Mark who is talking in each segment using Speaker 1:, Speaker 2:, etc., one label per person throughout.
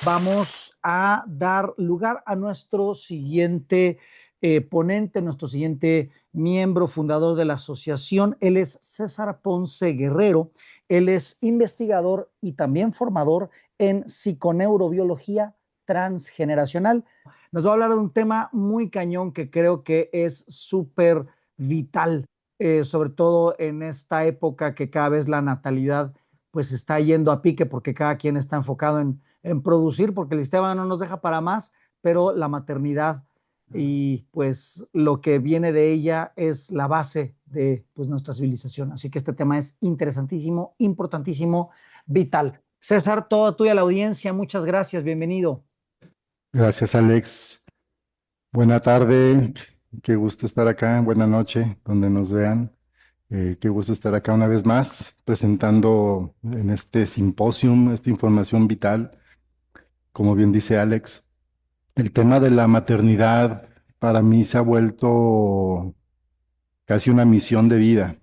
Speaker 1: Vamos a dar lugar a nuestro siguiente ponente, nuestro siguiente miembro fundador de la asociación. Él es César Ponce Guerrero. Él es investigador y también formador en psiconeurobiología transgeneracional. Nos va a hablar de un tema muy cañón que creo que es súper vital, sobre todo en esta época que cada vez la natalidad pues está yendo a pique porque cada quien está enfocado en producir, porque el sistema no nos deja para más, pero la maternidad y pues lo que viene de ella es la base de pues, nuestra civilización. Así que este tema es interesantísimo, importantísimo, vital. César, toda tuya la audiencia, muchas gracias, bienvenido.
Speaker 2: Gracias, Alex. Buena tarde, qué gusto estar acá. Buena noche, donde nos vean. Qué gusto estar acá una vez más, presentando en este simposium esta información vital. Como bien dice Alex, el tema de la maternidad para mí se ha vuelto casi una misión de vida,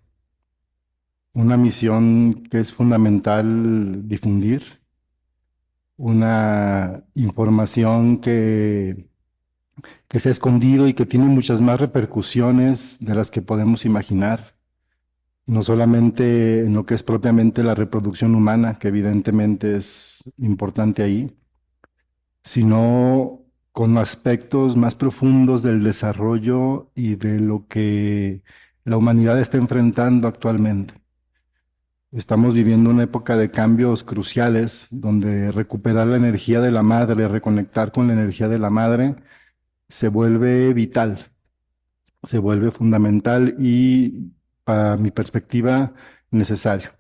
Speaker 2: una misión que es fundamental difundir, una información que se ha escondido y que tiene muchas más repercusiones de las que podemos imaginar, no solamente en lo que es propiamente la reproducción humana, que evidentemente es importante ahí, sino con aspectos más profundos del desarrollo y de lo que la humanidad está enfrentando actualmente. Estamos viviendo una época de cambios cruciales, donde recuperar la energía de la madre, reconectar con la energía de la madre, se vuelve vital, se vuelve fundamental y, para mi perspectiva, necesario.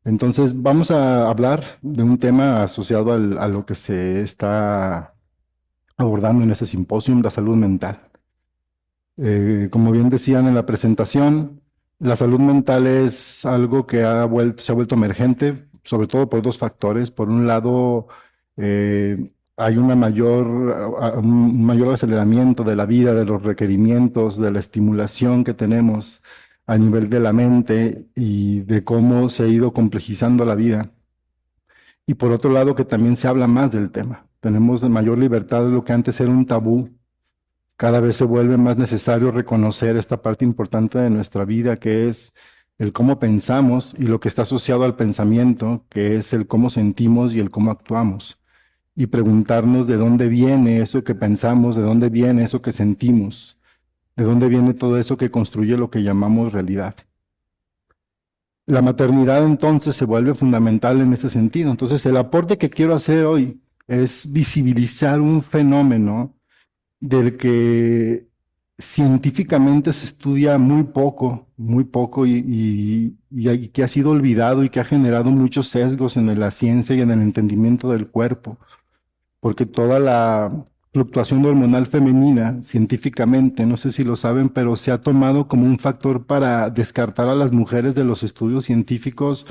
Speaker 2: Entonces, vamos a hablar de un tema asociado a lo que se está abordando en este simposio, la salud mental. Como bien decían en la presentación, la salud mental es algo que se ha vuelto emergente, sobre todo por dos factores. Por un lado, hay un mayor aceleramiento de la vida, de los requerimientos, de la estimulación que tenemos a nivel de la mente y de cómo se ha ido complejizando la vida. Y por otro lado, que también se habla más del tema. Tenemos mayor libertad de lo que antes era un tabú. Cada vez se vuelve más necesario reconocer esta parte importante de nuestra vida, que es el cómo pensamos y lo que está asociado al pensamiento, que es el cómo sentimos y el cómo actuamos. Y preguntarnos de dónde viene eso que pensamos, de dónde viene eso que sentimos, de dónde viene todo eso que construye lo que llamamos realidad. La maternidad entonces se vuelve fundamental en ese sentido. Entonces el aporte que quiero hacer hoy es visibilizar un fenómeno del que científicamente se estudia muy poco y que ha sido olvidado y que ha generado muchos sesgos en la ciencia y en el entendimiento del cuerpo, porque toda la fluctuación hormonal femenina, científicamente, no sé si lo saben, pero se ha tomado como un factor para descartar a las mujeres de los estudios científicos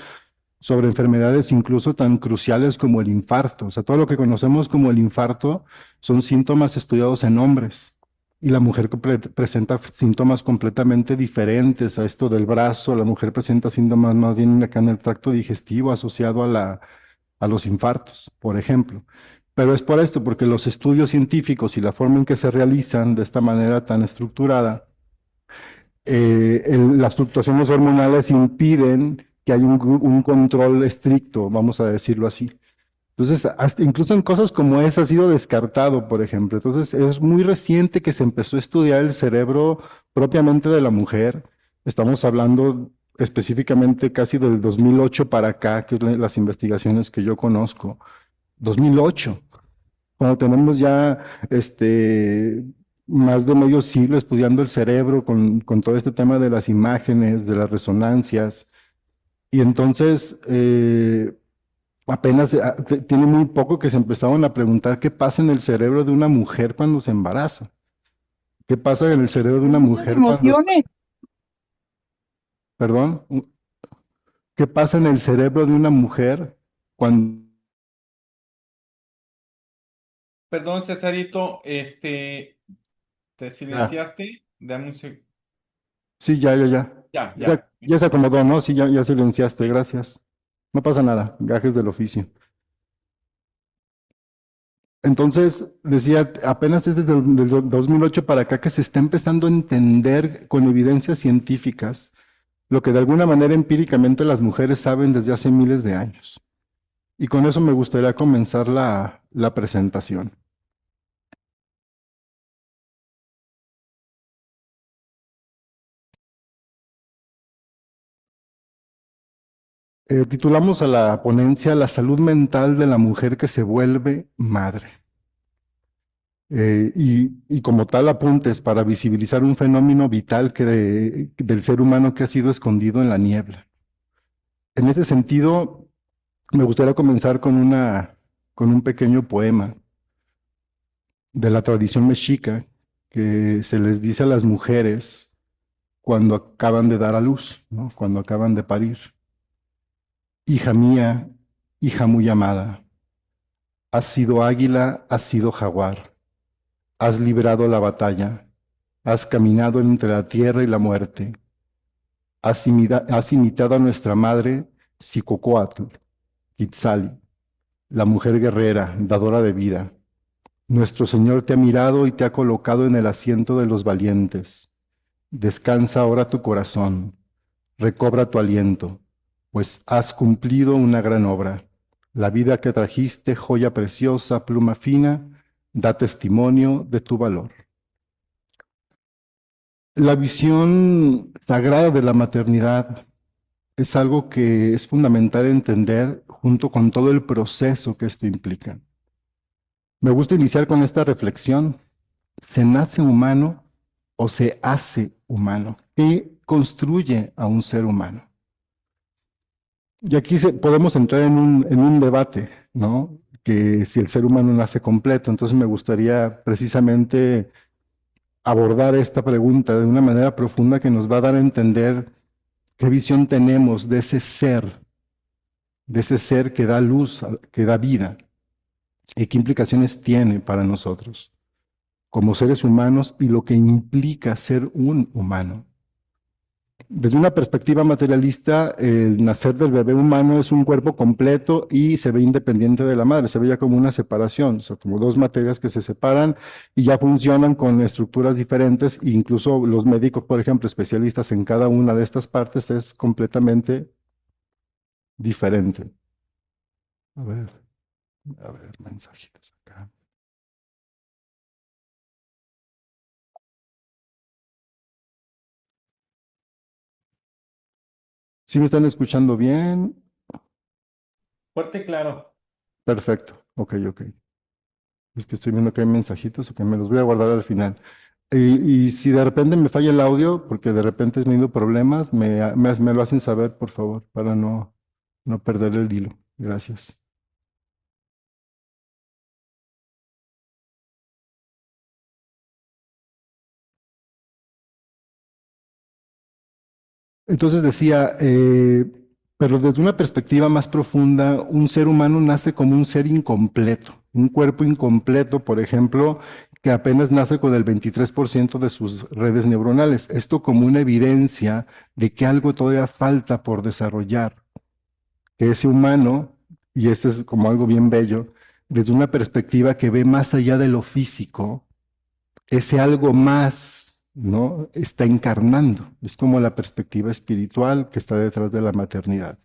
Speaker 2: sobre enfermedades incluso tan cruciales como el infarto. O sea, todo lo que conocemos como el infarto son síntomas estudiados en hombres. Y la mujer presenta síntomas completamente diferentes a esto del brazo. La mujer presenta síntomas más bien acá en el tracto digestivo asociado a los infartos, por ejemplo. Pero es por esto, porque los estudios científicos y la forma en que se realizan de esta manera tan estructurada, las fluctuaciones hormonales impiden que haya un control estricto, vamos a decirlo así. Entonces, hasta incluso en cosas como esa ha sido descartado, por ejemplo. Entonces, es muy reciente que se empezó a estudiar el cerebro propiamente de la mujer. Estamos hablando específicamente casi del 2008 para acá, que es las investigaciones que yo conozco. 2008, cuando tenemos ya más de medio siglo estudiando el cerebro con todo este tema de las imágenes, de las resonancias. Y entonces, apenas tiene muy poco que se empezaron a preguntar qué pasa en el cerebro de una mujer cuando se embaraza. ¿Qué pasa en el cerebro de una
Speaker 3: Muchas
Speaker 2: mujer
Speaker 3: emociones.
Speaker 2: perdón, qué pasa en el cerebro de una mujer cuando...
Speaker 4: Perdón, Cesarito, te
Speaker 2: Ya,
Speaker 4: silenciaste. Dame un segundo.
Speaker 2: sí, ya.
Speaker 4: Ya,
Speaker 2: Ya,
Speaker 4: ya.
Speaker 2: ya se acomodó, ¿no? Sí, ya silenciaste, gracias. No pasa nada, gajes del oficio. Entonces, decía, apenas es desde el del 2008 para acá que se está empezando a entender con evidencias científicas lo que de alguna manera empíricamente las mujeres saben desde hace miles de años. Y con eso me gustaría comenzar la presentación. Titulamos a la ponencia La salud mental de la mujer que se vuelve madre. Y como tal apuntes para visibilizar un fenómeno vital del ser humano que ha sido escondido en la niebla. En ese sentido, me gustaría comenzar con un pequeño poema de la tradición mexica que se les dice a las mujeres cuando acaban de dar a luz, ¿no? Cuando acaban de parir. Hija mía, hija muy amada, has sido águila, has sido jaguar, has librado la batalla, has caminado entre la tierra y la muerte, has imitado a nuestra madre Xicocoatl, Quetzali, la mujer guerrera, dadora de vida. Nuestro Señor te ha mirado y te ha colocado en el asiento de los valientes. Descansa ahora tu corazón, recobra tu aliento, pues has cumplido una gran obra. La vida que trajiste, joya preciosa, pluma fina, da testimonio de tu valor. La visión sagrada de la maternidad es algo que es fundamental entender junto con todo el proceso que esto implica. Me gusta iniciar con esta reflexión. ¿Se nace humano o se hace humano? ¿Qué construye a un ser humano? Y aquí podemos entrar en un debate, ¿no? Que si el ser humano nace completo. Entonces me gustaría precisamente abordar esta pregunta de una manera profunda que nos va a dar a entender qué visión tenemos de ese ser que da luz, que da vida, y qué implicaciones tiene para nosotros como seres humanos y lo que implica ser un humano. Desde una perspectiva materialista, el nacer del bebé humano es un cuerpo completo y se ve independiente de la madre, se ve ya como una separación, o sea, como dos materias que se separan y ya funcionan con estructuras diferentes, e incluso los médicos, por ejemplo, especialistas en cada una de estas partes, es completamente diferente. A ver, mensajitos acá. ¿Sí me están escuchando bien?
Speaker 4: Fuerte y claro.
Speaker 2: Perfecto, ok. Es que estoy viendo que hay mensajitos, que me los voy a guardar al final. Y si de repente me falla el audio, porque de repente he tenido problemas, me lo hacen saber, por favor, para no perder el hilo. Gracias. Entonces decía, pero desde una perspectiva más profunda, un ser humano nace como un ser incompleto, un cuerpo incompleto, por ejemplo, que apenas nace con el 23% de sus redes neuronales. Esto como una evidencia de que algo todavía falta por desarrollar, que ese humano, y este es como algo bien bello, desde una perspectiva que ve más allá de lo físico, ese algo más, ¿no? Está encarnando. Es como la perspectiva espiritual que está detrás de la maternidad.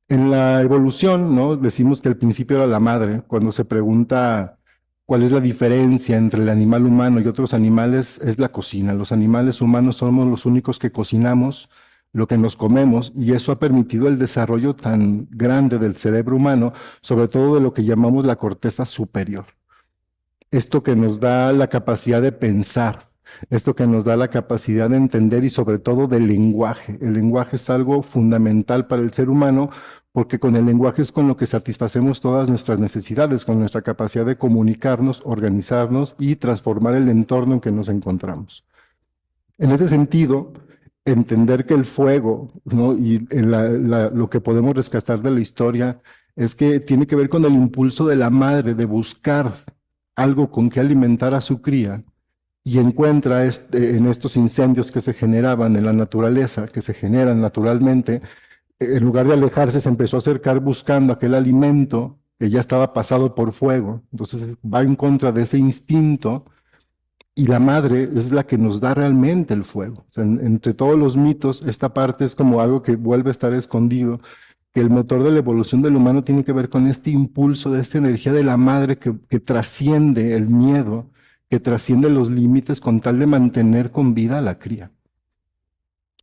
Speaker 2: En la evolución, ¿no? Decimos que al principio era la madre. Cuando se pregunta cuál es la diferencia entre el animal humano y otros animales, es la cocina. Los animales humanos somos los únicos que cocinamos lo que nos comemos y eso ha permitido el desarrollo tan grande del cerebro humano, sobre todo de lo que llamamos la corteza superior. Esto que nos da la capacidad de pensar, esto que nos da la capacidad de entender y sobre todo del lenguaje. El lenguaje es algo fundamental para el ser humano porque con el lenguaje es con lo que satisfacemos todas nuestras necesidades, con nuestra capacidad de comunicarnos, organizarnos y transformar el entorno en que nos encontramos. En ese sentido, entender que el fuego, ¿no? Y lo que podemos rescatar de la historia es que tiene que ver con el impulso de la madre de buscar algo con que alimentar a su cría y encuentra en estos incendios que se generaban en la naturaleza, que se generan naturalmente, en lugar de alejarse, se empezó a acercar buscando aquel alimento que ya estaba pasado por fuego, entonces va en contra de ese instinto y la madre es la que nos da realmente el fuego. O sea, entre todos los mitos, esta parte es como algo que vuelve a estar escondido, que el motor de la evolución del humano tiene que ver con este impulso de esta energía de la madre que trasciende el miedo, que trasciende los límites con tal de mantener con vida a la cría.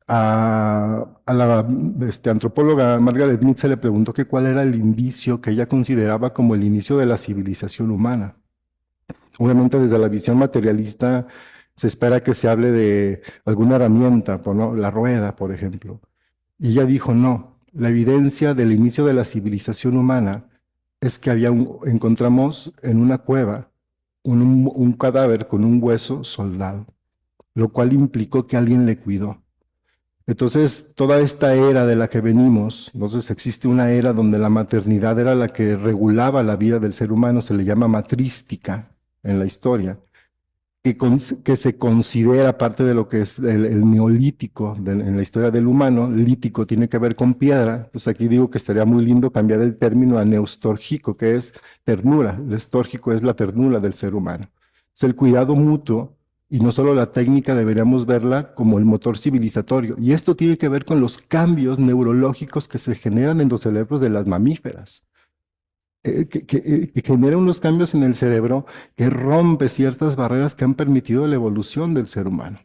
Speaker 2: A la antropóloga Margaret Mead se le preguntó que cuál era el indicio que ella consideraba como el inicio de la civilización humana. Obviamente desde la visión materialista se espera que se hable de alguna herramienta, ¿no? La rueda, por ejemplo. Y ella dijo, no, la evidencia del inicio de la civilización humana es que encontramos en una cueva un cadáver con un hueso soldado, lo cual implicó que alguien le cuidó. Entonces, toda esta era de la que venimos, entonces existe una era donde la maternidad era la que regulaba la vida del ser humano, se le llama matrística en la historia, que se considera parte de lo que es el neolítico en la historia del humano. Lítico tiene que ver con piedra, pues aquí digo que estaría muy lindo cambiar el término a neostórgico, que es ternura. El estórgico es la ternura del ser humano. Es el cuidado mutuo y no solo la técnica, deberíamos verla como el motor civilizatorio. Y esto tiene que ver con los cambios neurológicos que se generan en los cerebros de las mamíferas. Que genera unos cambios en el cerebro que rompe ciertas barreras que han permitido la evolución del ser humano.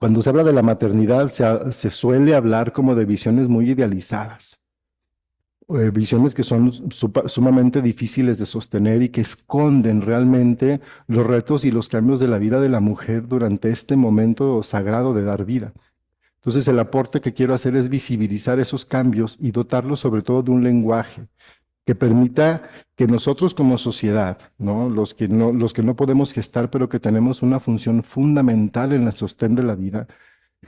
Speaker 2: Cuando se habla de la maternidad, se suele hablar como de visiones muy idealizadas, visiones que son sumamente difíciles de sostener y que esconden realmente los retos y los cambios de la vida de la mujer durante este momento sagrado de dar vida. Entonces, el aporte que quiero hacer es visibilizar esos cambios y dotarlos sobre todo de un lenguaje que permita que nosotros como sociedad, ¿no? Los que no podemos gestar, pero que tenemos una función fundamental en el sostén de la vida,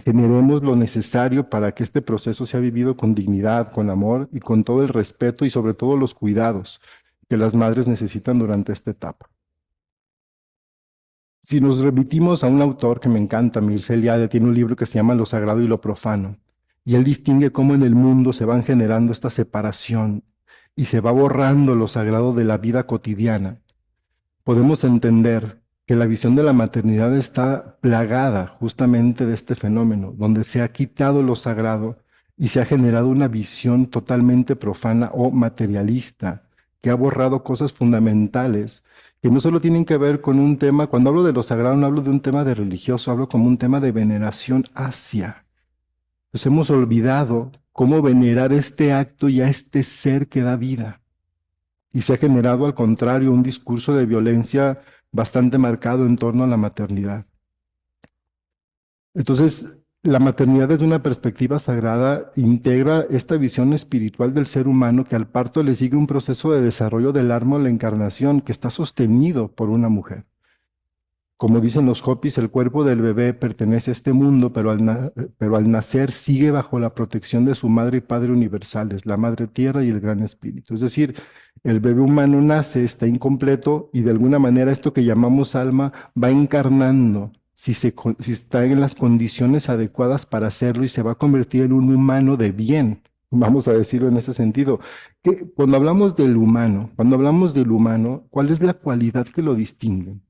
Speaker 2: generemos lo necesario para que este proceso sea vivido con dignidad, con amor y con todo el respeto y sobre todo los cuidados que las madres necesitan durante esta etapa. Si nos remitimos a un autor que me encanta, Mircea Eliade, tiene un libro que se llama Lo sagrado y lo profano, y él distingue cómo en el mundo se van generando esta separación y se va borrando lo sagrado de la vida cotidiana. Podemos entender que la visión de la maternidad está plagada justamente de este fenómeno, donde se ha quitado lo sagrado y se ha generado una visión totalmente profana o materialista, que ha borrado cosas fundamentales que no solo tienen que ver con un tema. Cuando hablo de lo sagrado no hablo de un tema de religioso, hablo como un tema de veneración hacia. Nos hemos olvidado cómo venerar este acto y a este ser que da vida. Y se ha generado, al contrario, un discurso de violencia bastante marcado en torno a la maternidad. Entonces, la maternidad desde una perspectiva sagrada integra esta visión espiritual del ser humano, que al parto le sigue un proceso de desarrollo del árbol, la encarnación, que está sostenido por una mujer. Como dicen los Hopis, el cuerpo del bebé pertenece a este mundo, pero al nacer sigue bajo la protección de su madre y padre universales, la madre tierra y el gran espíritu. Es decir, el bebé humano nace, está incompleto y de alguna manera esto que llamamos alma va encarnando, si está en las condiciones adecuadas para hacerlo, y se va a convertir en un humano de bien, vamos a decirlo en ese sentido. Que cuando hablamos del humano, ¿cuál es la cualidad que lo distingue?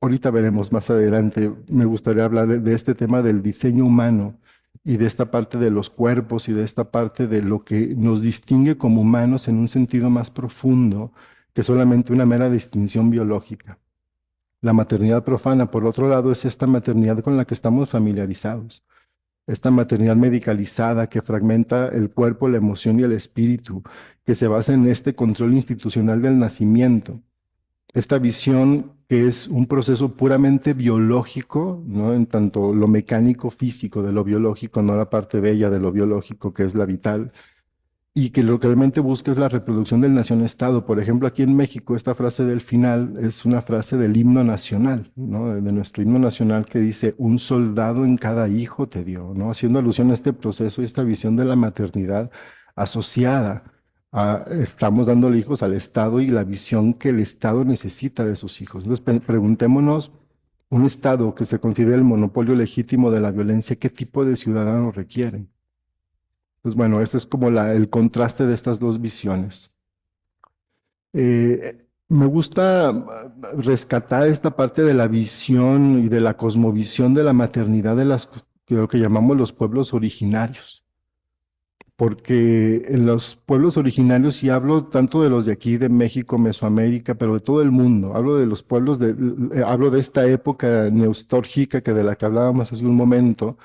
Speaker 2: Ahorita veremos más adelante. Me gustaría hablar de este tema del diseño humano y de esta parte de los cuerpos y de esta parte de lo que nos distingue como humanos en un sentido más profundo que solamente una mera distinción biológica. La maternidad profana, por otro lado, es esta maternidad con la que estamos familiarizados, esta maternidad medicalizada que fragmenta el cuerpo, la emoción y el espíritu, que se basa en este control institucional del nacimiento. Esta visión que es un proceso puramente biológico, ¿no? En tanto lo mecánico físico de lo biológico, no la parte bella de lo biológico que es la vital, y que lo que realmente busca es la reproducción del nación-estado. Por ejemplo, aquí en México, esta frase del final es una frase del himno nacional, ¿no? De nuestro himno nacional, que dice: un soldado en cada hijo te dio, ¿no? Haciendo alusión a este proceso y esta visión de la maternidad asociada a estamos dándole hijos al Estado y la visión que el Estado necesita de sus hijos. Entonces, preguntémonos, un Estado que se considere el monopolio legítimo de la violencia, ¿qué tipo de ciudadano requiere? Pues bueno, este es como el contraste de estas dos visiones. Me gusta rescatar esta parte de la visión y de la cosmovisión de la maternidad de lo que llamamos los pueblos originarios, porque en los pueblos originarios, y hablo tanto de los de aquí, de México, Mesoamérica, pero de todo el mundo, hablo de los pueblos, hablo de esta época neostálgica que de la que hablábamos hace un momento,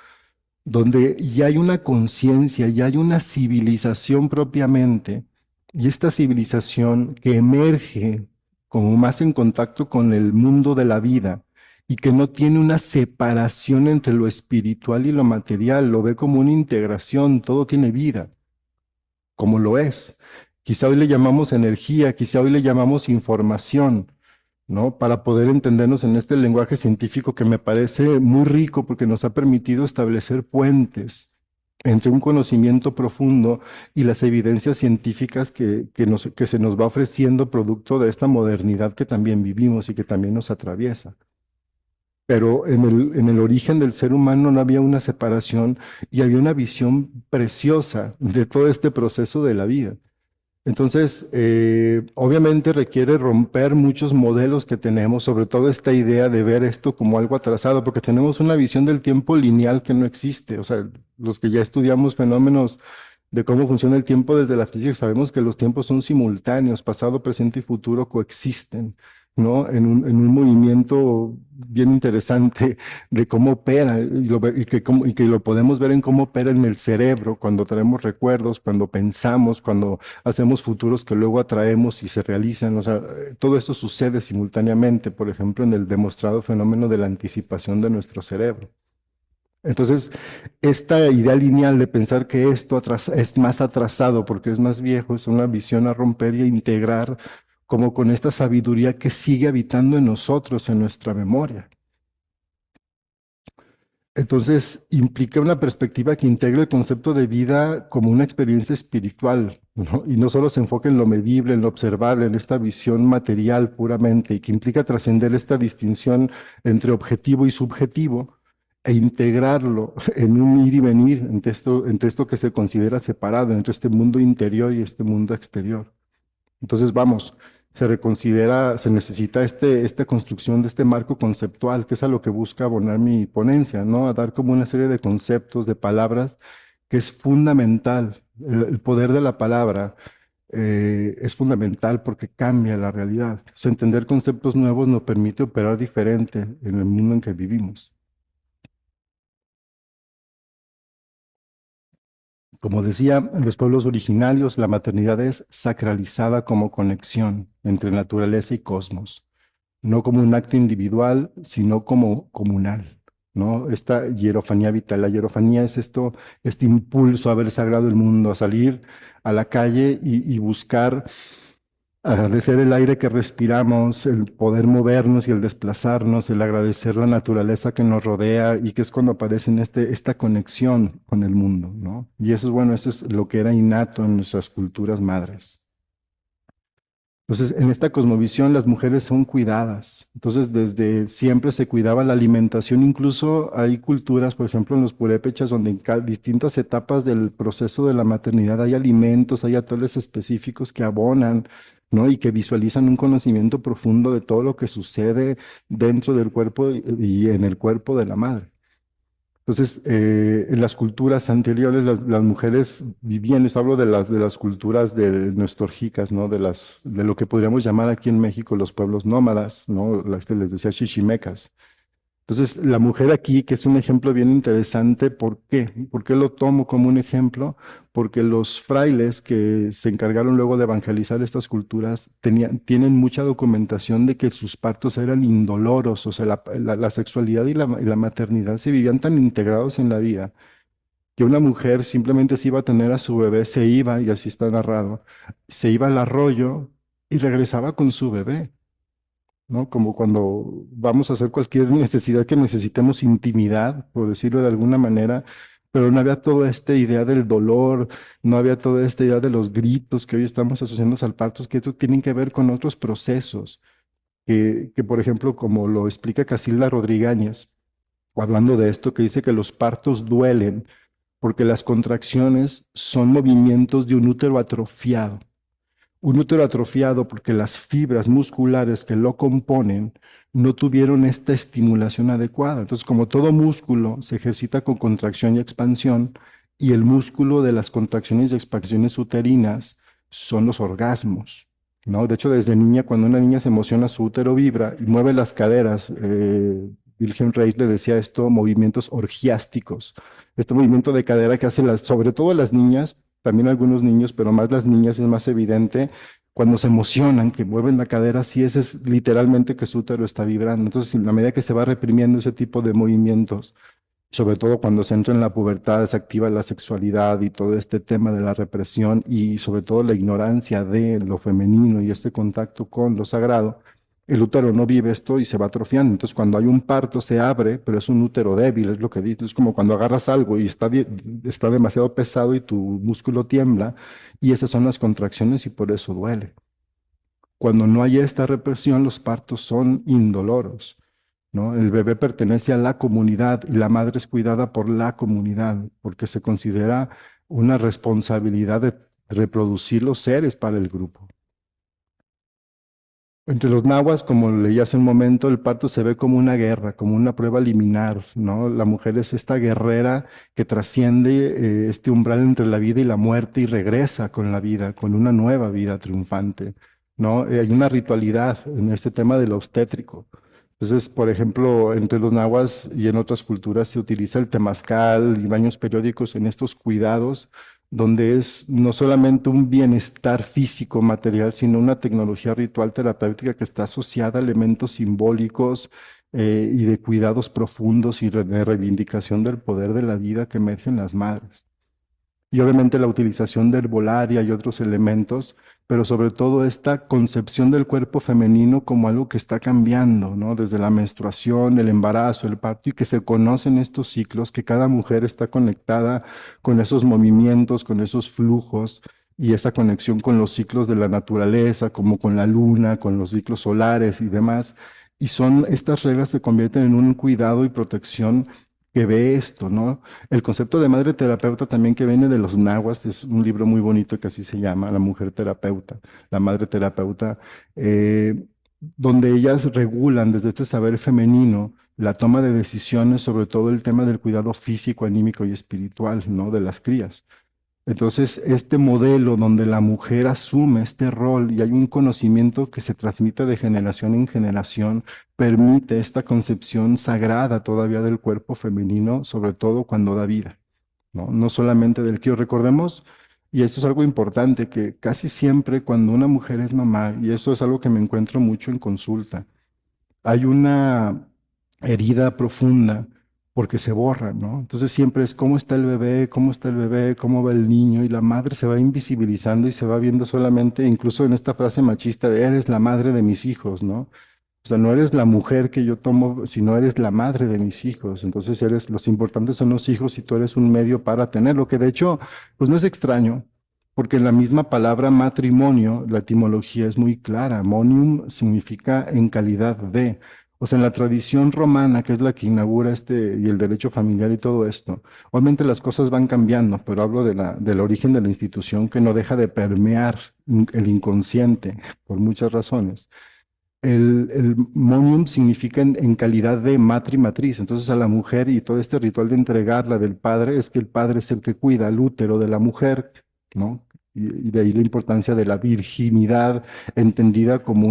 Speaker 2: donde ya hay una conciencia, ya hay una civilización propiamente, y esta civilización que emerge como más en contacto con el mundo de la vida y que no tiene una separación entre lo espiritual y lo material, lo ve como una integración, todo tiene vida, como lo es. Quizá hoy le llamamos energía, quizá hoy le llamamos información, ¿no? Para poder entendernos en este lenguaje científico que me parece muy rico porque nos ha permitido establecer puentes entre un conocimiento profundo y las evidencias científicas que se nos va ofreciendo producto de esta modernidad que también vivimos y que también nos atraviesa. Pero en el origen del ser humano no había una separación y había una visión preciosa de todo este proceso de la vida. Entonces, obviamente requiere romper muchos modelos que tenemos, sobre todo esta idea de ver esto como algo atrasado, porque tenemos una visión del tiempo lineal que no existe. O sea, los que ya estudiamos fenómenos de cómo funciona el tiempo desde la física, sabemos que los tiempos son simultáneos, pasado, presente y futuro coexisten, ¿no? En un movimiento bien interesante de cómo opera y que lo podemos ver en cómo opera en el cerebro cuando tenemos recuerdos, cuando pensamos, cuando hacemos futuros que luego atraemos y se realizan. O sea, todo esto sucede simultáneamente, por ejemplo, en el demostrado fenómeno de la anticipación de nuestro cerebro. Entonces, esta idea lineal de pensar que es más atrasado porque es más viejo, es una visión a romper y a integrar como con esta sabiduría que sigue habitando en nosotros, en nuestra memoria. Entonces, implica una perspectiva que integre el concepto de vida como una experiencia espiritual, ¿no? Y no solo se enfoque en lo medible, en lo observable, en esta visión material puramente, y que implica trascender esta distinción entre objetivo y subjetivo e integrarlo en un ir y venir entre esto que se considera separado, entre este mundo interior y este mundo exterior. Entonces, vamos, se necesita esta construcción de este marco conceptual, que es a lo que busca abonar mi ponencia, ¿no? A dar como una serie de conceptos, de palabras, que es fundamental. El poder de la palabra es fundamental porque cambia la realidad. Entonces, entender conceptos nuevos nos permite operar diferente en el mundo en que vivimos. Como decía, en los pueblos originarios, la maternidad es sacralizada como conexión entre naturaleza y cosmos, no como un acto individual, sino como comunal, ¿no? Esta hierofanía vital. La hierofanía es esto, este impulso a ver sagrado el mundo, a salir a la calle y buscar agradecer el aire que respiramos, el poder movernos y el desplazarnos, el agradecer la naturaleza que nos rodea y que es cuando aparece en esta conexión con el mundo, ¿no? Y eso es bueno, eso es lo que era innato en nuestras culturas madres. Entonces, en esta cosmovisión las mujeres son cuidadas. Entonces, desde siempre se cuidaba la alimentación. Incluso hay culturas, por ejemplo, en los purépechas, donde en distintas etapas del proceso de la maternidad hay alimentos, hay atoles específicos que abonan, ¿no? Y que visualizan un conocimiento profundo de todo lo que sucede dentro del cuerpo y en el cuerpo de la madre. Entonces, en las culturas anteriores, las mujeres vivían, les hablo de las culturas neostálgicas, ¿no? De lo que podríamos llamar aquí en México los pueblos nómadas, ¿no? Las que les decía chichimecas. Entonces, la mujer aquí, que es un ejemplo bien interesante, ¿por qué? ¿Por qué lo tomo como un ejemplo? Porque los frailes que se encargaron luego de evangelizar estas culturas tienen mucha documentación de que sus partos eran indoloros, o sea, la sexualidad y la maternidad se vivían tan integrados en la vida que una mujer simplemente se iba a tener a su bebé, se iba, y así está narrado, se iba al arroyo y regresaba con su bebé. ¿No? Como cuando vamos a hacer cualquier necesidad que necesitemos intimidad, por decirlo de alguna manera, pero no había toda esta idea del dolor, no había toda esta idea de los gritos que hoy estamos asociando al parto, que eso tienen que ver con otros procesos, por ejemplo, como lo explica Casilda Rodríguez, hablando de esto, que dice que los partos duelen porque las contracciones son movimientos de un útero atrofiado. Un útero atrofiado porque las fibras musculares que lo componen no tuvieron esta estimulación adecuada. Entonces, como todo músculo se ejercita con contracción y expansión, y el músculo de las contracciones y expansiones uterinas son los orgasmos, ¿no? De hecho, desde niña, cuando una niña se emociona, su útero vibra y mueve las caderas. Wilhelm Reich le decía esto, movimientos orgiásticos. Este movimiento de cadera que hacen sobre todo las niñas, también algunos niños, pero más las niñas es más evidente, cuando se emocionan, que mueven la cadera, sí, ese es literalmente que su útero está vibrando. Entonces, en la medida que se va reprimiendo ese tipo de movimientos, sobre todo cuando se entra en la pubertad, se activa la sexualidad y todo este tema de la represión y sobre todo la ignorancia de lo femenino y este contacto con lo sagrado, el útero no vive esto y se va atrofiando. Entonces, cuando hay un parto, se abre, pero es un útero débil, es lo que dice. Es como cuando agarras algo y está demasiado pesado y tu músculo tiembla, y esas son las contracciones y por eso duele. Cuando no hay esta represión, los partos son indoloros, ¿no? El bebé pertenece a la comunidad y la madre es cuidada por la comunidad, porque se considera una responsabilidad de reproducir los seres para el grupo. Entre los nahuas, como leí hace un momento, el parto se ve como una guerra, como una prueba liminar, ¿no? La mujer es esta guerrera que trasciende este umbral entre la vida y la muerte y regresa con la vida, con una nueva vida triunfante, ¿no? Hay una ritualidad en este tema del obstétrico. Entonces, por ejemplo, entre los nahuas y en otras culturas se utiliza el temazcal y baños periódicos en estos cuidados donde es no solamente un bienestar físico, material, sino una tecnología ritual terapéutica que está asociada a elementos simbólicos y de cuidados profundos y de reivindicación del poder de la vida que emergen las madres. Y obviamente la utilización de herbolaria y otros elementos, pero sobre todo esta concepción del cuerpo femenino como algo que está cambiando, ¿no? Desde la menstruación, el embarazo, el parto, y que se conocen estos ciclos, que cada mujer está conectada con esos movimientos, con esos flujos, y esa conexión con los ciclos de la naturaleza, como con la luna, con los ciclos solares y demás. Y estas reglas se convierten en un cuidado y protección que ve esto, ¿no? El concepto de madre terapeuta también que viene de los nahuas, es un libro muy bonito que así se llama, La mujer terapeuta, la madre terapeuta, eh, donde ellas regulan desde este saber femenino la toma de decisiones, sobre todo el tema del cuidado físico, anímico y espiritual, ¿no? De las crías. Entonces, este modelo donde la mujer asume este rol y hay un conocimiento que se transmite de generación en generación, permite esta concepción sagrada todavía del cuerpo femenino, sobre todo cuando da vida, ¿no? No solamente del que recordemos, y eso es algo importante, que casi siempre cuando una mujer es mamá, y eso es algo que me encuentro mucho en consulta, hay una herida profunda porque se borra, ¿no? Entonces siempre es cómo está el bebé, cómo está el bebé, cómo va el niño, y la madre se va invisibilizando y se va viendo solamente, incluso en esta frase machista de eres la madre de mis hijos, ¿no? O sea, no eres la mujer que yo tomo, sino eres la madre de mis hijos. Entonces los importantes son los hijos y tú eres un medio para tenerlo, que de hecho, pues no es extraño, porque en la misma palabra matrimonio, la etimología es muy clara. Monium significa en calidad de. O sea, en la tradición romana, que es la que inaugura y el derecho familiar y todo esto, obviamente las cosas van cambiando, pero hablo del origen de la institución que no deja de permear el inconsciente por muchas razones. El monium significa en calidad de matriz. Entonces a la mujer y todo este ritual de entregarla del padre es que el padre es el que cuida el útero de la mujer, ¿no? Y de ahí la importancia de la virginidad entendida como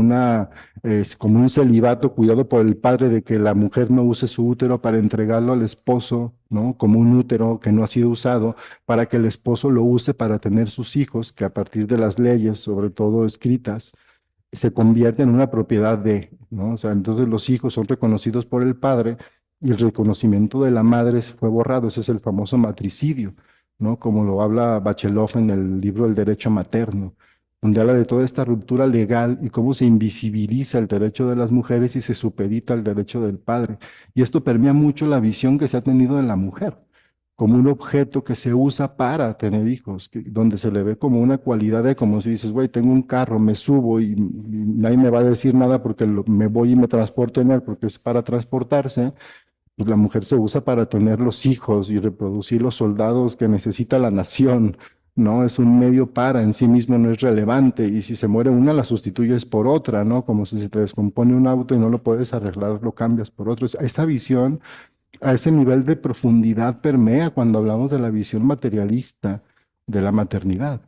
Speaker 2: como un celibato cuidado por el padre de que la mujer no use su útero para entregarlo al esposo, ¿no? Como un útero que no ha sido usado para que el esposo lo use para tener sus hijos, que a partir de las leyes, sobre todo escritas, se convierte en una propiedad de, ¿no? O sea, entonces los hijos son reconocidos por el padre y el reconocimiento de la madre fue borrado. Ese es el famoso matricidio, ¿no? Como lo habla Bachelov en el libro El derecho materno, donde habla de toda esta ruptura legal y cómo se invisibiliza el derecho de las mujeres y se supedita el derecho del padre. Y esto permea mucho la visión que se ha tenido de la mujer como un objeto que se usa para tener hijos, donde se le ve como una cualidad de, como si dices, güey, tengo un carro, me subo y nadie me va a decir nada porque me voy y me transporto en él porque es para transportarse, pues la mujer se usa para tener los hijos y reproducir los soldados que necesita la nación, ¿no? Es un medio para, en sí mismo no es relevante, y si se muere una, la sustituyes por otra, ¿no? Como si se te descompone un auto y no lo puedes arreglar, lo cambias por otro. Esa visión, a ese nivel de profundidad permea cuando hablamos de la visión materialista de la maternidad.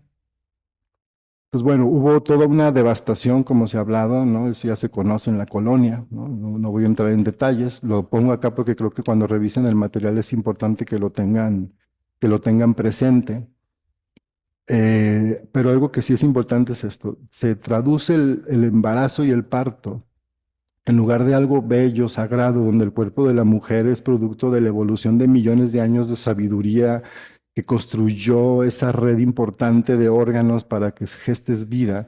Speaker 2: Pues bueno, hubo toda una devastación, como se ha hablado, ¿no? Eso ya se conoce en la colonia, ¿no? No voy a entrar en detalles, lo pongo acá porque creo que cuando revisen el material es importante que lo tengan presente. Pero algo que sí es importante es esto: se traduce el embarazo y el parto en lugar de algo bello, sagrado, donde el cuerpo de la mujer es producto de la evolución de millones de años de sabiduría que construyó esa red importante de órganos para que gestes vida,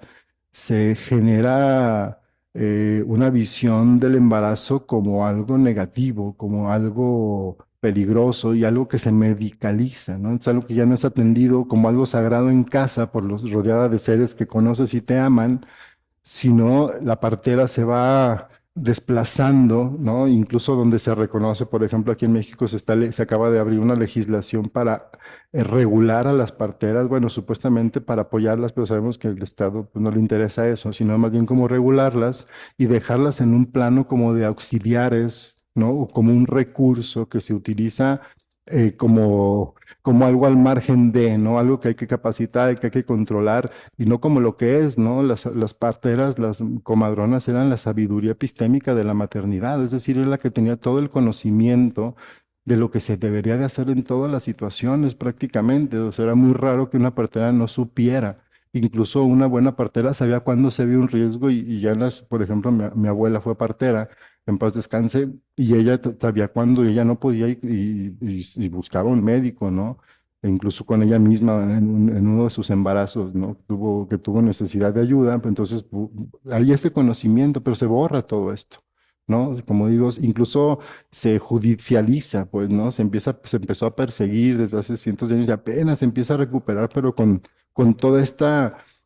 Speaker 2: se genera una visión del embarazo como algo negativo, como algo peligroso y algo que se medicaliza, ¿no? Es algo que ya no es atendido como algo sagrado en casa por los rodeada de seres que conoces y te aman, sino la partera se va desplazando, ¿no? Incluso donde se reconoce, por ejemplo, aquí en México se acaba de abrir una legislación para regular a las parteras, bueno, supuestamente para apoyarlas, pero sabemos que el Estado pues, no le interesa eso, sino más bien como regularlas y dejarlas en un plano como de auxiliares, ¿no? O como un recurso que se utiliza como algo al margen de, ¿no? Algo que hay que capacitar, que hay que controlar y no como lo que es, ¿no? Las parteras, las comadronas eran la sabiduría epistémica de la maternidad, es decir, era la que tenía todo el conocimiento de lo que se debería de hacer en todas las situaciones prácticamente. O sea, era muy raro que una partera no supiera. Incluso una buena partera sabía cuándo se ve un riesgo y ya por ejemplo, mi abuela fue partera, en paz descanse, y ella sabía cuándo ella no podía y buscaba un médico, ¿no? E incluso con ella misma en uno de sus embarazos, ¿no? Que tuvo necesidad de ayuda, pues entonces hay este conocimiento, pero se borra todo esto, ¿no? Como digo, incluso se judicializa, pues, ¿no? Se empezó a perseguir desde hace cientos de años y apenas se empieza a recuperar, pero con toda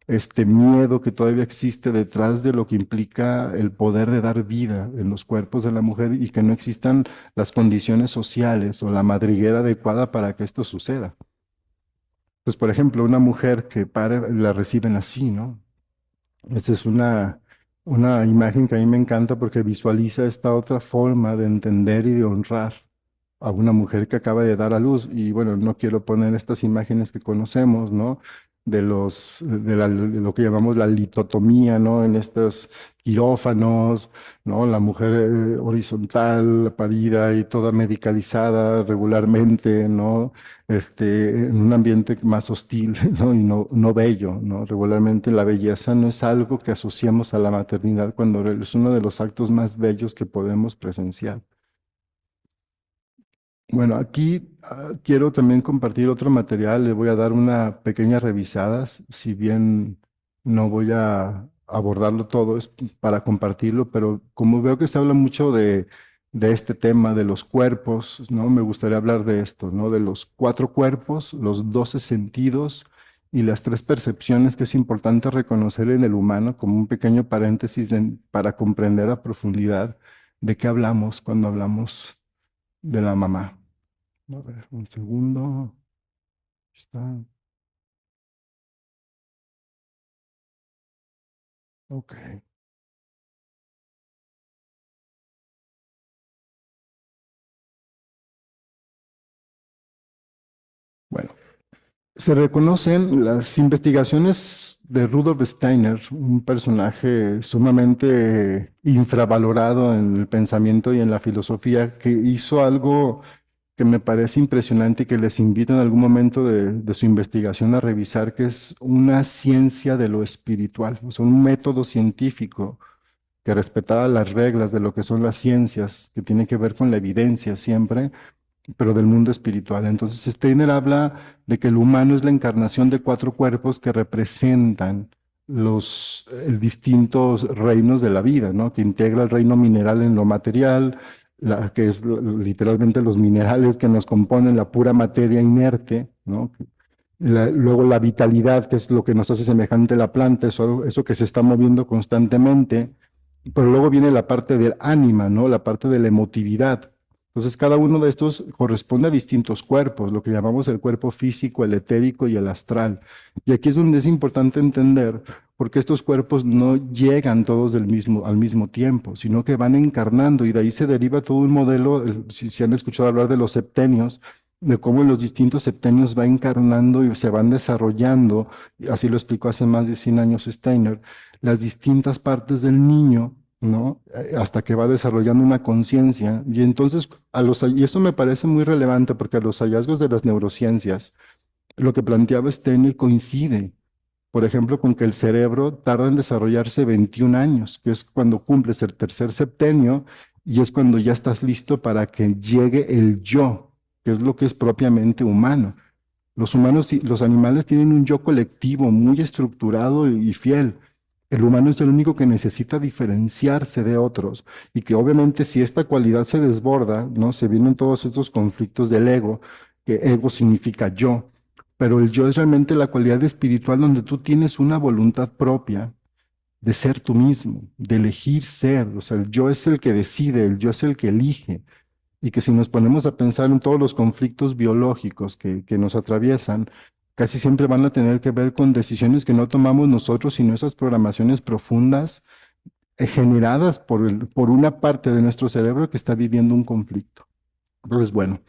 Speaker 2: este miedo que todavía existe detrás de lo que implica el poder de dar vida en los cuerpos de la mujer y que no existan las condiciones sociales o la madriguera adecuada para que esto suceda. Pues, por ejemplo, una mujer que pare, la reciben así, ¿no? Esa es una imagen que a mí me encanta porque visualiza esta otra forma de entender y de honrar a una mujer que acaba de dar a luz. Y bueno, no quiero poner estas imágenes que conocemos, ¿no? De lo que llamamos la litotomía, ¿no? En estos quirófanos, ¿no? La mujer horizontal, parida y toda medicalizada regularmente, ¿no? En un ambiente más hostil, ¿no? Y no bello, ¿no? Regularmente la belleza no es algo que asociamos a la maternidad cuando es uno de los actos más bellos que podemos presenciar. Bueno, aquí quiero también compartir otro material, le voy a dar una pequeña revisada, si bien no voy a abordarlo todo, es para compartirlo, pero como veo que se habla mucho de este tema, de los cuerpos, ¿no? Me gustaría hablar de esto, ¿no? De los 4 cuerpos, los 12 sentidos y las 3 percepciones que es importante reconocer en el humano como un pequeño paréntesis para comprender a profundidad de qué hablamos cuando hablamos de la mamá. A ver, un segundo. Está. Ok. Bueno, se reconocen las investigaciones de Rudolf Steiner, un personaje sumamente infravalorado en el pensamiento y en la filosofía, que hizo algo que me parece impresionante y que les invito en algún momento de su investigación a revisar, que es una ciencia de lo espiritual, o sea, un método científico que respetara las reglas de lo que son las ciencias, que tiene que ver con la evidencia siempre, pero del mundo espiritual. Entonces, Steiner habla de que el humano es la encarnación de 4 cuerpos que representan los distintos reinos de la vida, ¿no? Que integra el reino mineral en lo material, que es literalmente los minerales que nos componen la pura materia inerte, ¿no? Luego la vitalidad, que es lo que nos hace semejante a la planta, eso que se está moviendo constantemente, pero luego viene la parte del ánima, ¿no? La parte de la emotividad, Entonces, cada uno de estos corresponde a distintos cuerpos, lo que llamamos el cuerpo físico, el etérico y el astral. Y aquí es donde es importante entender por qué estos cuerpos no llegan todos al mismo tiempo, sino que van encarnando y de ahí se deriva todo un modelo, si han escuchado hablar de los septenios, de cómo los distintos septenios va encarnando y se van desarrollando, y así lo explicó hace más de 100 años Steiner, las distintas partes del niño, ¿no? Hasta que va desarrollando una conciencia. Y entonces, y eso me parece muy relevante porque a los hallazgos de las neurociencias, lo que planteaba Steiner coincide, por ejemplo, con que el cerebro tarda en desarrollarse 21 años, que es cuando cumples el tercer septenio y es cuando ya estás listo para que llegue el yo, que es lo que es propiamente humano. Los humanos y los animales tienen un yo colectivo muy estructurado y fiel. El humano es el único que necesita diferenciarse de otros y que obviamente si esta cualidad se desborda, ¿no? Se vienen todos estos conflictos del ego, que ego significa yo, pero el yo es realmente la cualidad espiritual donde tú tienes una voluntad propia de ser tú mismo, de elegir ser, o sea, el yo es el que decide, el yo es el que elige y que si nos ponemos a pensar en todos los conflictos biológicos que nos atraviesan, casi siempre van a tener que ver con decisiones que no tomamos nosotros, sino esas programaciones profundas generadas por una parte de nuestro cerebro que está viviendo un conflicto. Entonces, bueno,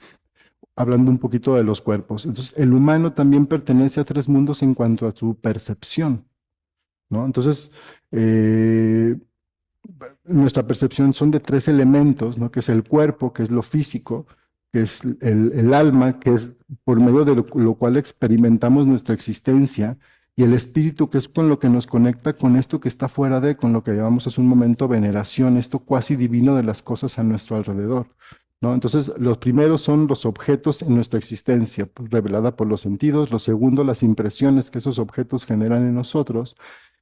Speaker 2: hablando un poquito de los cuerpos. Entonces, el humano también pertenece a tres mundos en cuanto a su percepción, ¿no? Entonces, eh, nuestra percepción son de tres elementos, ¿no? Que es el cuerpo, que es lo físico, que es el alma, que es por medio de lo cual experimentamos nuestra existencia, y el espíritu, que es con lo que nos conecta con esto que está fuera de, con lo que llamamos hace un momento veneración, esto cuasi divino de las cosas a nuestro alrededor, ¿no? Entonces, los primeros son los objetos en nuestra existencia, pues, revelada por los sentidos. Lo segundo, las impresiones que esos objetos generan en nosotros.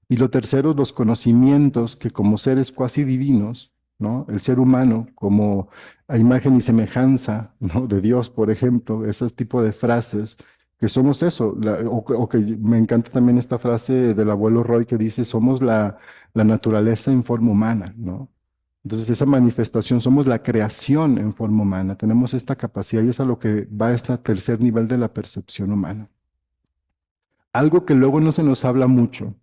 Speaker 2: Y lo tercero, los conocimientos que como seres cuasi divinos, ¿no? El ser humano como a imagen y semejanza, ¿no? De Dios, por ejemplo, ese tipo de frases, que somos eso, o que me encanta también esta frase del abuelo Roy que dice, somos la naturaleza en forma humana, ¿no? Entonces esa manifestación, somos la creación en forma humana, tenemos esta capacidad y es a lo que va este tercer nivel de la percepción humana. Algo que luego no se nos habla mucho,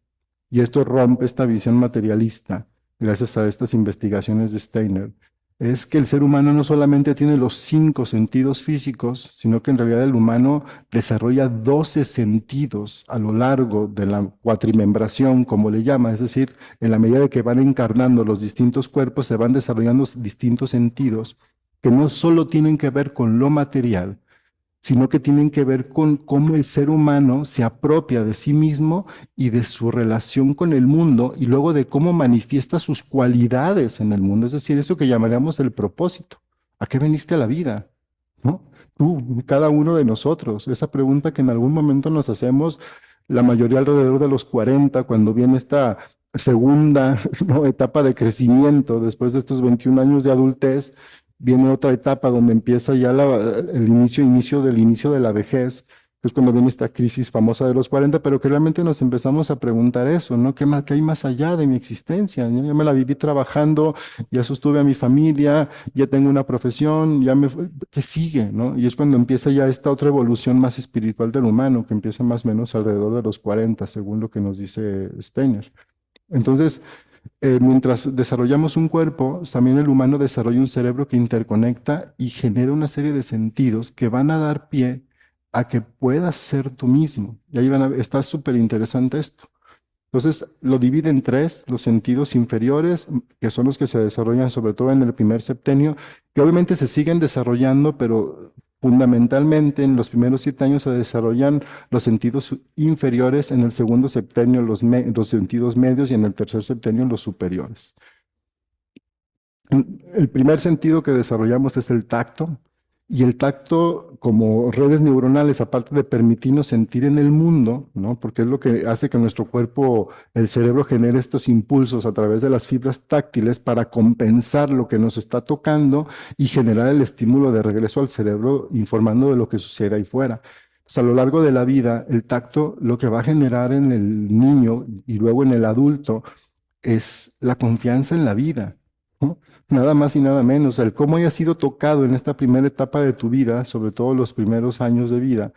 Speaker 2: y esto rompe esta visión materialista, gracias a estas investigaciones de Steiner, es que el ser humano no solamente tiene los 5 sentidos físicos, sino que en realidad el humano desarrolla 12 sentidos a lo largo de la cuatrimembración, como le llama, es decir, en la medida de que van encarnando los distintos cuerpos, se van desarrollando distintos sentidos que no solo tienen que ver con lo material, sino que tienen que ver con cómo el ser humano se apropia de sí mismo y de su relación con el mundo y luego de cómo manifiesta sus cualidades en el mundo, es decir, eso que llamaríamos el propósito. ¿A qué veniste a la vida? ¿No? Tú, cada uno de nosotros, esa pregunta que en algún momento nos hacemos, la mayoría alrededor de los 40, cuando viene esta segunda, ¿no? etapa de crecimiento después de estos 21 años de adultez, viene otra etapa donde empieza ya el inicio de la vejez, que es cuando viene esta crisis famosa de los 40, pero que realmente nos empezamos a preguntar eso, ¿no? ¿Qué hay más allá de mi existencia? Yo ya me la viví trabajando, ya sostuve a mi familia, ya tengo una profesión, ¿qué sigue, no? Y es cuando empieza ya esta otra evolución más espiritual del humano, que empieza más o menos alrededor de los 40, según lo que nos dice Steiner. Entonces, mientras desarrollamos un cuerpo, también el humano desarrolla un cerebro que interconecta y genera una serie de sentidos que van a dar pie a que puedas ser tú mismo. Y ahí está súper interesante esto. Entonces, lo divide en tres, los sentidos inferiores, que son los que se desarrollan sobre todo en el primer septenio, que obviamente se siguen desarrollando, pero fundamentalmente en los primeros 7 años se desarrollan los sentidos inferiores, en el segundo septenio los sentidos medios y en el tercer septenio los superiores. El primer sentido que desarrollamos es el tacto, y el tacto como redes neuronales, aparte de permitirnos sentir en el mundo, ¿no? Porque es lo que hace que nuestro cuerpo, el cerebro genere estos impulsos a través de las fibras táctiles para compensar lo que nos está tocando y generar el estímulo de regreso al cerebro informando de lo que sucede ahí fuera. Entonces, a lo largo de la vida, el tacto lo que va a generar en el niño y luego en el adulto es la confianza en la vida. ¿no? Nada más y nada menos. El cómo hayas sido tocado en esta primera etapa de tu vida, sobre todo los primeros años de vida,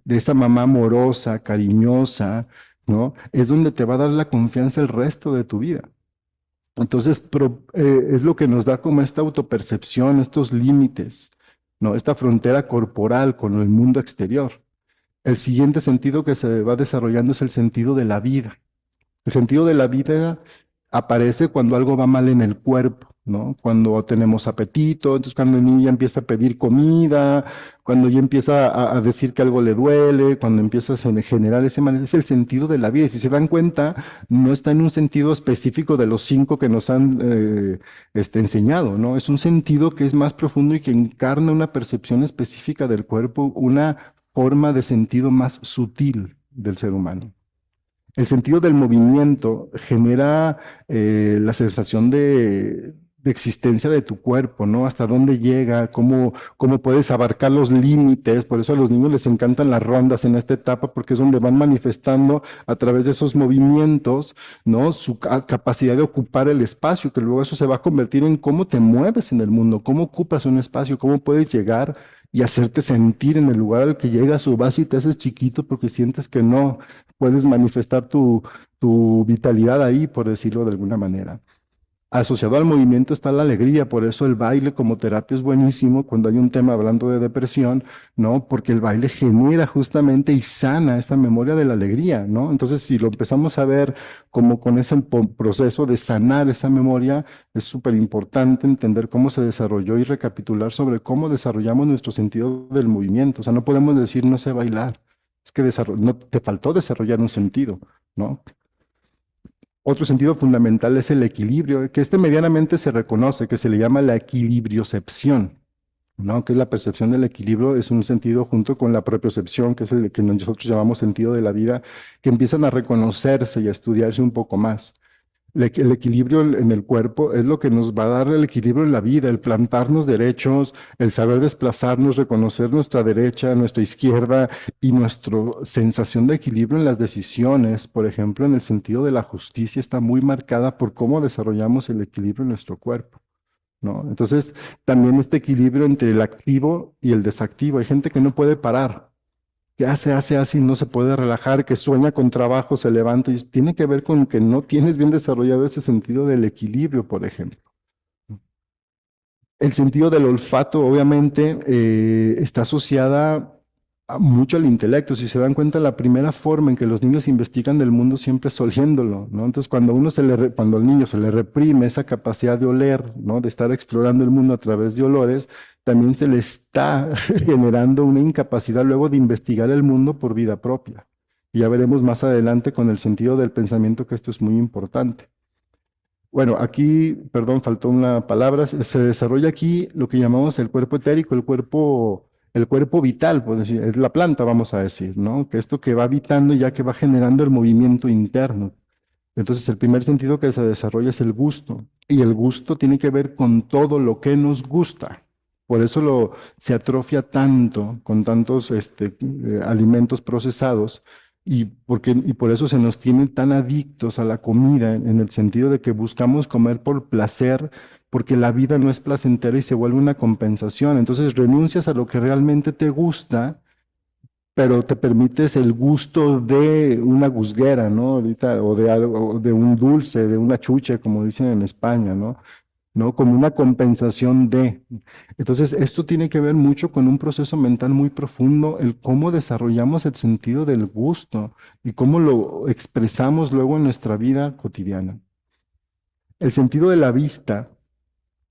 Speaker 2: de esa mamá amorosa, cariñosa, ¿no? Es donde te va a dar la confianza el resto de tu vida. Entonces, es lo que nos da como esta autopercepción, estos límites, ¿no? Esta frontera corporal con el mundo exterior. El siguiente sentido que se va desarrollando es el sentido de la vida. El sentido de la vida aparece cuando algo va mal en el cuerpo, ¿no? Cuando tenemos apetito, entonces cuando el niño ya empieza a pedir comida, cuando ya empieza a decir que algo le duele, cuando empieza a generar ese mal, es el sentido de la vida. Y si se dan cuenta, no está en un sentido específico de los 5 que nos han enseñado, ¿no? Es un sentido que es más profundo y que encarna una percepción específica del cuerpo, una forma de sentido más sutil del ser humano. El sentido del movimiento genera la sensación de existencia de tu cuerpo, ¿no? Hasta dónde llega, cómo puedes abarcar los límites. Por eso a los niños les encantan las rondas en esta etapa, porque es donde van manifestando a través de esos movimientos, ¿no? Su capacidad de ocupar el espacio, que luego eso se va a convertir en cómo te mueves en el mundo, cómo ocupas un espacio, cómo puedes llegar y hacerte sentir en el lugar al que llegas o vas y te haces chiquito porque sientes que no puedes manifestar tu vitalidad ahí, por decirlo de alguna manera. Asociado al movimiento está la alegría, por eso el baile como terapia es buenísimo cuando hay un tema hablando de depresión, ¿no? Porque el baile genera justamente y sana esa memoria de la alegría, ¿no? Entonces, si lo empezamos a ver como con ese proceso de sanar esa memoria, es súper importante entender cómo se desarrolló y recapitular sobre cómo desarrollamos nuestro sentido del movimiento. O sea, no podemos decir no sé bailar, es que no, te faltó desarrollar un sentido, ¿no? Otro sentido fundamental es el equilibrio, que este medianamente se reconoce, que se le llama la equilibriocepción, ¿no? Que es la percepción del equilibrio, es un sentido junto con la propiocepción, que es el que nosotros llamamos sentido de la vida, que empiezan a reconocerse y a estudiarse un poco más. El equilibrio en el cuerpo es lo que nos va a dar el equilibrio en la vida, el plantarnos derechos, el saber desplazarnos, reconocer nuestra derecha, nuestra izquierda y nuestra sensación de equilibrio en las decisiones, por ejemplo, en el sentido de la justicia, está muy marcada por cómo desarrollamos el equilibrio en nuestro cuerpo, ¿no? Entonces, también este equilibrio entre el activo y el desactivo. Hay gente que no puede parar, que hace y no se puede relajar, que sueña con trabajo, se levanta y tiene que ver con que no tienes bien desarrollado ese sentido del equilibrio, por ejemplo. El sentido del olfato, obviamente, está asociada mucho al intelecto. Si se dan cuenta, la primera forma en que los niños investigan del mundo siempre es oliéndolo, ¿no? Entonces, cuando al niño se le reprime esa capacidad de oler, ¿no? De estar explorando el mundo a través de olores, también se le está generando una incapacidad luego de investigar el mundo por vida propia. Y ya veremos más adelante con el sentido del pensamiento que esto es muy importante. Bueno, aquí, perdón, faltó una palabra, se desarrolla aquí lo que llamamos el cuerpo etérico, el cuerpo vital, pues decir, es la planta, vamos a decir, ¿no? Que esto que va habitando ya que va generando el movimiento interno. Entonces, el primer sentido que se desarrolla es el gusto, y el gusto tiene que ver con todo lo que nos gusta. Por eso se atrofia tanto con tantos alimentos procesados y por eso se nos tiene tan adictos a la comida en el sentido de que buscamos comer por placer, porque la vida no es placentera y se vuelve una compensación. Entonces renuncias a lo que realmente te gusta, pero te permites el gusto de una gusguera, ¿no? Ahorita, o de algo, o de un dulce, de una chuche, como dicen en España, ¿no? ¿No? Como una compensación de. Entonces, esto tiene que ver mucho con un proceso mental muy profundo, el cómo desarrollamos el sentido del gusto y cómo lo expresamos luego en nuestra vida cotidiana. El sentido de la vista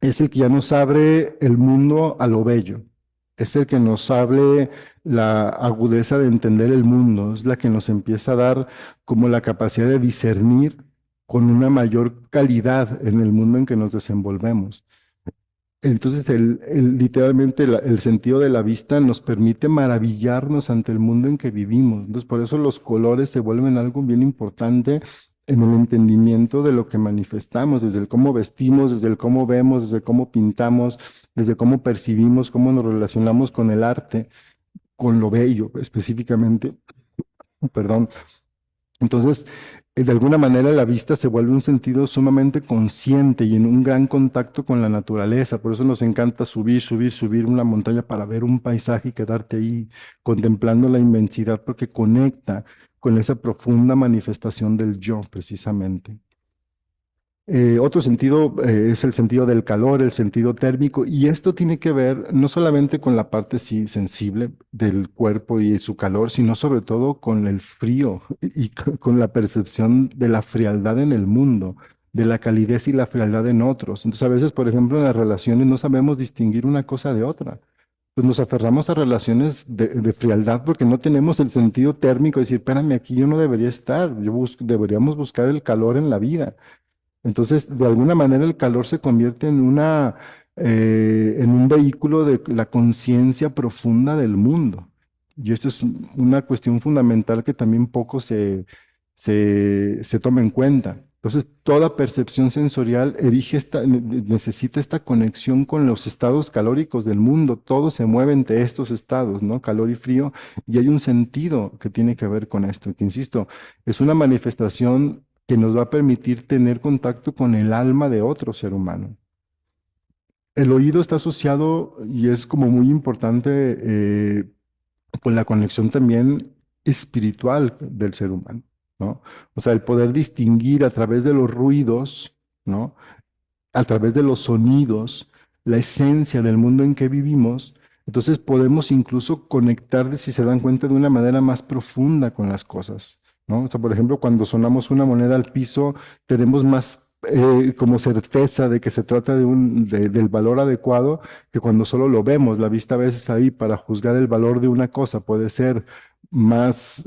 Speaker 2: es el que ya nos abre el mundo a lo bello, es el que nos abre la agudeza de entender el mundo, es la que nos empieza a dar como la capacidad de discernir con una mayor calidad en el mundo en que nos desenvolvemos. Entonces, literalmente el sentido de la vista nos permite maravillarnos ante el mundo en que vivimos. Entonces, por eso los colores se vuelven algo bien importante en el entendimiento de lo que manifestamos, desde el cómo vestimos, desde el cómo vemos, desde cómo pintamos, desde cómo percibimos, cómo nos relacionamos con el arte, con lo bello específicamente. Perdón. Entonces, de alguna manera la vista se vuelve un sentido sumamente consciente y en un gran contacto con la naturaleza. Por eso nos encanta subir, subir, subir una montaña para ver un paisaje y quedarte ahí contemplando la inmensidad porque conecta con esa profunda manifestación del yo, precisamente. Otro sentido es el sentido del calor, el sentido térmico, y esto tiene que ver no solamente con la parte sí, sensible del cuerpo y su calor, sino sobre todo con el frío y con la percepción de la frialdad en el mundo, de la calidez y la frialdad en otros. Entonces, a veces, por ejemplo, en las relaciones no sabemos distinguir una cosa de otra. Pues nos aferramos a relaciones de frialdad porque no tenemos el sentido térmico, de decir, espérame, aquí yo no debería estar, deberíamos buscar el calor en la vida. Entonces, de alguna manera el calor se convierte en un vehículo de la conciencia profunda del mundo. Y esto es una cuestión fundamental que también poco se toma en cuenta. Entonces, toda percepción sensorial necesita esta conexión con los estados calóricos del mundo. Todo se mueve entre estos estados, ¿no? Calor y frío. Y hay un sentido que tiene que ver con esto, que insisto, es una manifestación que nos va a permitir tener contacto con el alma de otro ser humano. El oído está asociado y es como muy importante con la conexión también espiritual del ser humano, ¿no? O sea, el poder distinguir a través de los ruidos, ¿no? A través de los sonidos, la esencia del mundo en que vivimos. Entonces podemos incluso conectar, si se dan cuenta, de una manera más profunda con las cosas, ¿no? O sea, por ejemplo, cuando sonamos una moneda al piso, tenemos más como certeza de que se trata del valor adecuado que cuando solo lo vemos. La vista a veces ahí para juzgar el valor de una cosa puede ser más más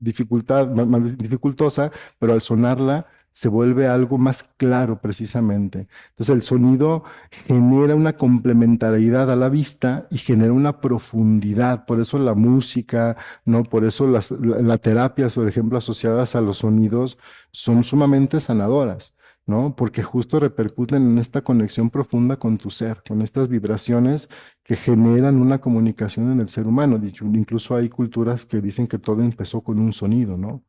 Speaker 2: dificultosa, pero al sonarla se vuelve algo más claro precisamente. Entonces el sonido genera una complementariedad a la vista y genera una profundidad. Por eso la música, ¿no? Por eso las terapias, por ejemplo, asociadas a los sonidos son sumamente sanadoras, ¿no? Porque justo repercuten en esta conexión profunda con tu ser, con estas vibraciones que generan una comunicación en el ser humano. Incluso hay culturas que dicen que todo empezó con un sonido, ¿no?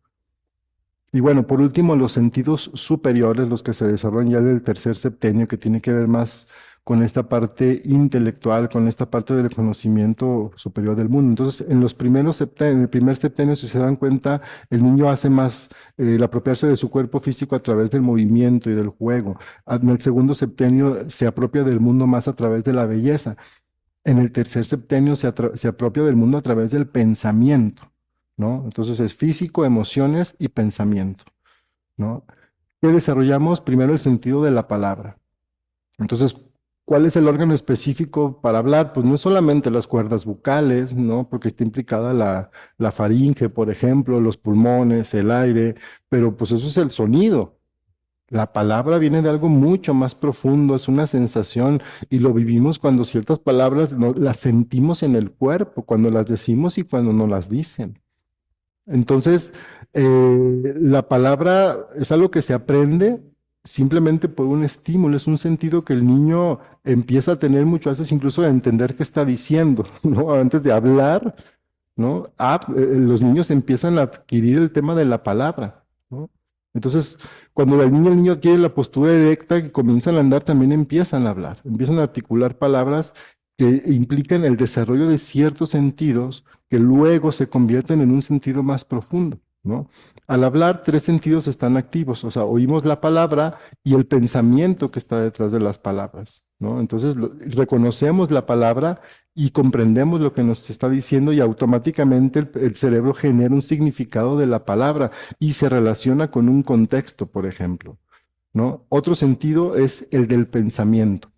Speaker 2: Y bueno, por último, los sentidos superiores, los que se desarrollan ya del tercer septenio, que tiene que ver más con esta parte intelectual, con esta parte del conocimiento superior del mundo. Entonces, en los primeros septenios, en el primer septenio, si se dan cuenta, el niño hace más el apropiarse de su cuerpo físico a través del movimiento y del juego. En el segundo septenio se apropia del mundo más a través de la belleza. En el tercer septenio se apropia del mundo a través del pensamiento, ¿no? Entonces es físico, emociones y pensamiento, ¿no? ¿Qué desarrollamos? Primero el sentido de la palabra. Entonces, ¿cuál es el órgano específico para hablar? Pues no es solamente las cuerdas vocales, ¿no? Porque está implicada la faringe, por ejemplo, los pulmones, el aire, pero pues eso es el sonido. La palabra viene de algo mucho más profundo, es una sensación y lo vivimos cuando ciertas palabras las sentimos en el cuerpo, cuando las decimos y cuando no las dicen. Entonces, la palabra es algo que se aprende simplemente por un estímulo, es un sentido que el niño empieza a tener mucho antes incluso de entender qué está diciendo, ¿no? Antes de hablar, ¿no? Los niños empiezan a adquirir el tema de la palabra, ¿no? Entonces, cuando el niño adquiere la postura erecta y comienzan a andar, también empiezan a hablar, empiezan a articular palabras que implican el desarrollo de ciertos sentidos que luego se convierten en un sentido más profundo, ¿no? Al hablar, tres sentidos están activos, o sea, oímos la palabra y el pensamiento que está detrás de las palabras, ¿no? Entonces, reconocemos la palabra y comprendemos lo que nos está diciendo y automáticamente el cerebro genera un significado de la palabra y se relaciona con un contexto, por ejemplo, ¿no? Otro sentido es el del pensamiento,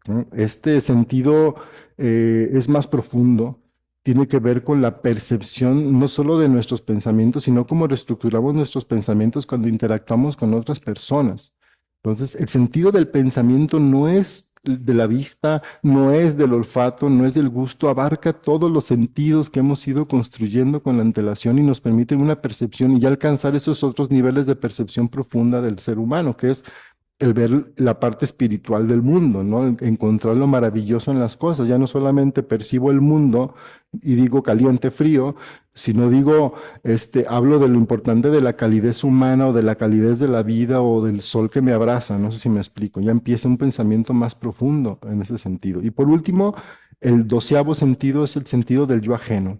Speaker 2: ¿no? Este sentido es más profundo, tiene que ver con la percepción no solo de nuestros pensamientos, sino cómo reestructuramos nuestros pensamientos cuando interactuamos con otras personas. Entonces, el sentido del pensamiento no es de la vista, no es del olfato, no es del gusto, abarca todos los sentidos que hemos ido construyendo con la antelación y nos permite una percepción y ya alcanzar esos otros niveles de percepción profunda del ser humano, que es el ver la parte espiritual del mundo, ¿no? Encontrar lo maravilloso en las cosas. Ya no solamente percibo el mundo y digo caliente, frío, sino digo, hablo de lo importante de la calidez humana o de la calidez de la vida o del sol que me abraza. No sé si me explico. Ya empieza un pensamiento más profundo en ese sentido. Y por último, el 12º sentido es el sentido del yo ajeno,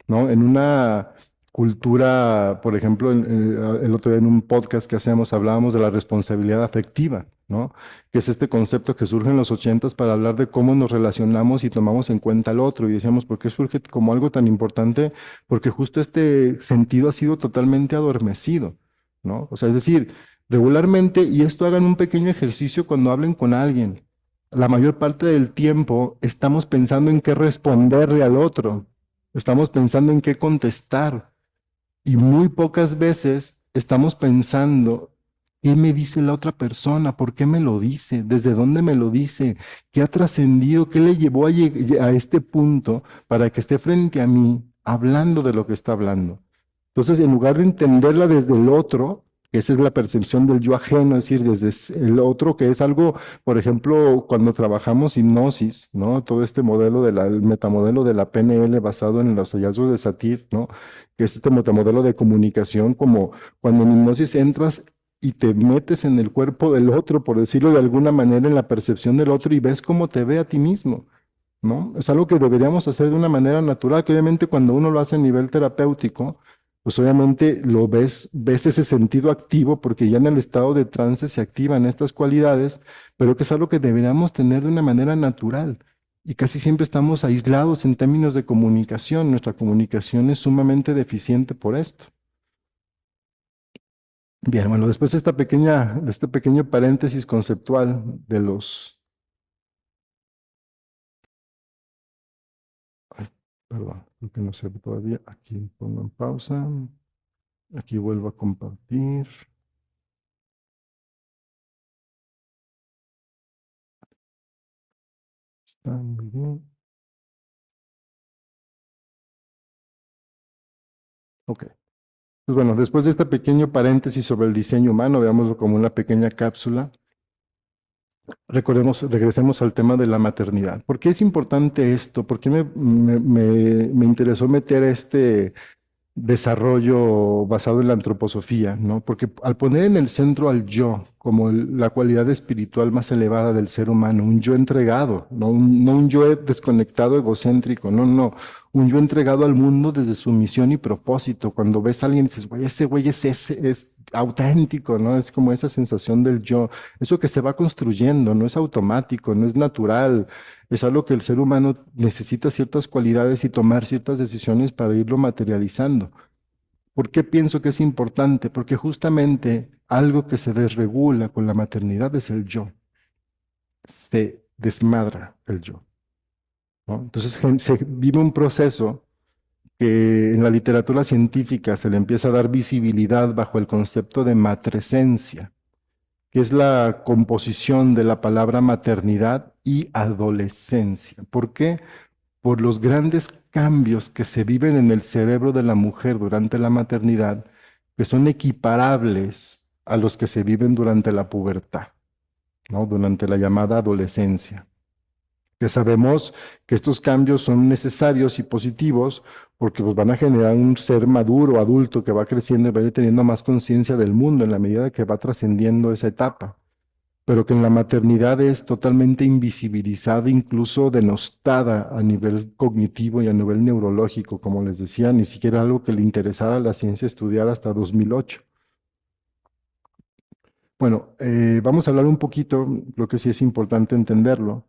Speaker 2: ¿no? En una cultura, por ejemplo, el otro día en un podcast que hacemos hablábamos de la responsabilidad afectiva, ¿no? Que es este concepto que surge en los 80s para hablar de cómo nos relacionamos y tomamos en cuenta al otro. Y decíamos, ¿por qué surge como algo tan importante? Porque justo este sentido ha sido totalmente adormecido, ¿no? O sea, es decir, regularmente, y esto hagan un pequeño ejercicio cuando hablen con alguien. La mayor parte del tiempo estamos pensando en qué responderle al otro, estamos pensando en qué contestar. Y muy pocas veces estamos pensando, ¿qué me dice la otra persona? ¿Por qué me lo dice? ¿Desde dónde me lo dice? ¿Qué ha trascendido? ¿Qué le llevó a este punto para que esté frente a mí hablando de lo que está hablando? Entonces, en lugar de entenderla desde el otro, que esa es la percepción del yo ajeno, es decir, desde el otro, que es algo, por ejemplo, cuando trabajamos hipnosis, ¿no? Todo este modelo el metamodelo de la PNL basado en los hallazgos de Satir, ¿no? Que es este metamodelo de comunicación, como cuando en hipnosis entras y te metes en el cuerpo del otro, por decirlo de alguna manera, en la percepción del otro y ves cómo te ve a ti mismo, ¿no? Es algo que deberíamos hacer de una manera natural, que obviamente cuando uno lo hace a nivel terapéutico, pues obviamente ves ese sentido activo porque ya en el estado de trance se activan estas cualidades, pero que es algo que deberíamos tener de una manera natural. Y casi siempre estamos aislados en términos de comunicación. Nuestra comunicación es sumamente deficiente por esto. Bien, bueno, después de este pequeño paréntesis conceptual de los... Ay, perdón, creo que no sé todavía. Aquí pongo en pausa. Aquí vuelvo a compartir. Está muy bien. Ok. Pues bueno, después de este pequeño paréntesis sobre el diseño humano, veámoslo como una pequeña cápsula, regresemos al tema de la maternidad. ¿Por qué es importante esto? ¿Por qué me interesó meter este desarrollo basado en la antroposofía, ¿no? Porque al poner en el centro al yo como la cualidad espiritual más elevada del ser humano, un yo entregado, no un yo desconectado, egocéntrico, no, un yo entregado al mundo desde su misión y propósito. Cuando ves a alguien dices, güey es auténtico, ¿no? Es como esa sensación del yo, eso que se va construyendo, no es automático, no es natural, es algo que el ser humano necesita ciertas cualidades y tomar ciertas decisiones para irlo materializando. ¿Por qué pienso que es importante? Porque justamente algo que se desregula con la maternidad es el yo. Se desmadra el yo, ¿no? Entonces se vive un proceso que en la literatura científica se le empieza a dar visibilidad bajo el concepto de matresencia, que es la composición de la palabra maternidad y adolescencia. ¿Por qué? Por los grandes cambios que se viven en el cerebro de la mujer durante la maternidad, que son equiparables a los que se viven durante la pubertad, ¿no? Durante la llamada adolescencia. Que sabemos que estos cambios son necesarios y positivos porque pues, van a generar un ser maduro, adulto, que va creciendo y va teniendo más conciencia del mundo en la medida que va trascendiendo esa etapa, pero que en la maternidad es totalmente invisibilizada, incluso denostada a nivel cognitivo y a nivel neurológico, como les decía, ni siquiera algo que le interesara a la ciencia estudiar hasta 2008. Bueno, vamos a hablar un poquito, creo que sí es importante entenderlo,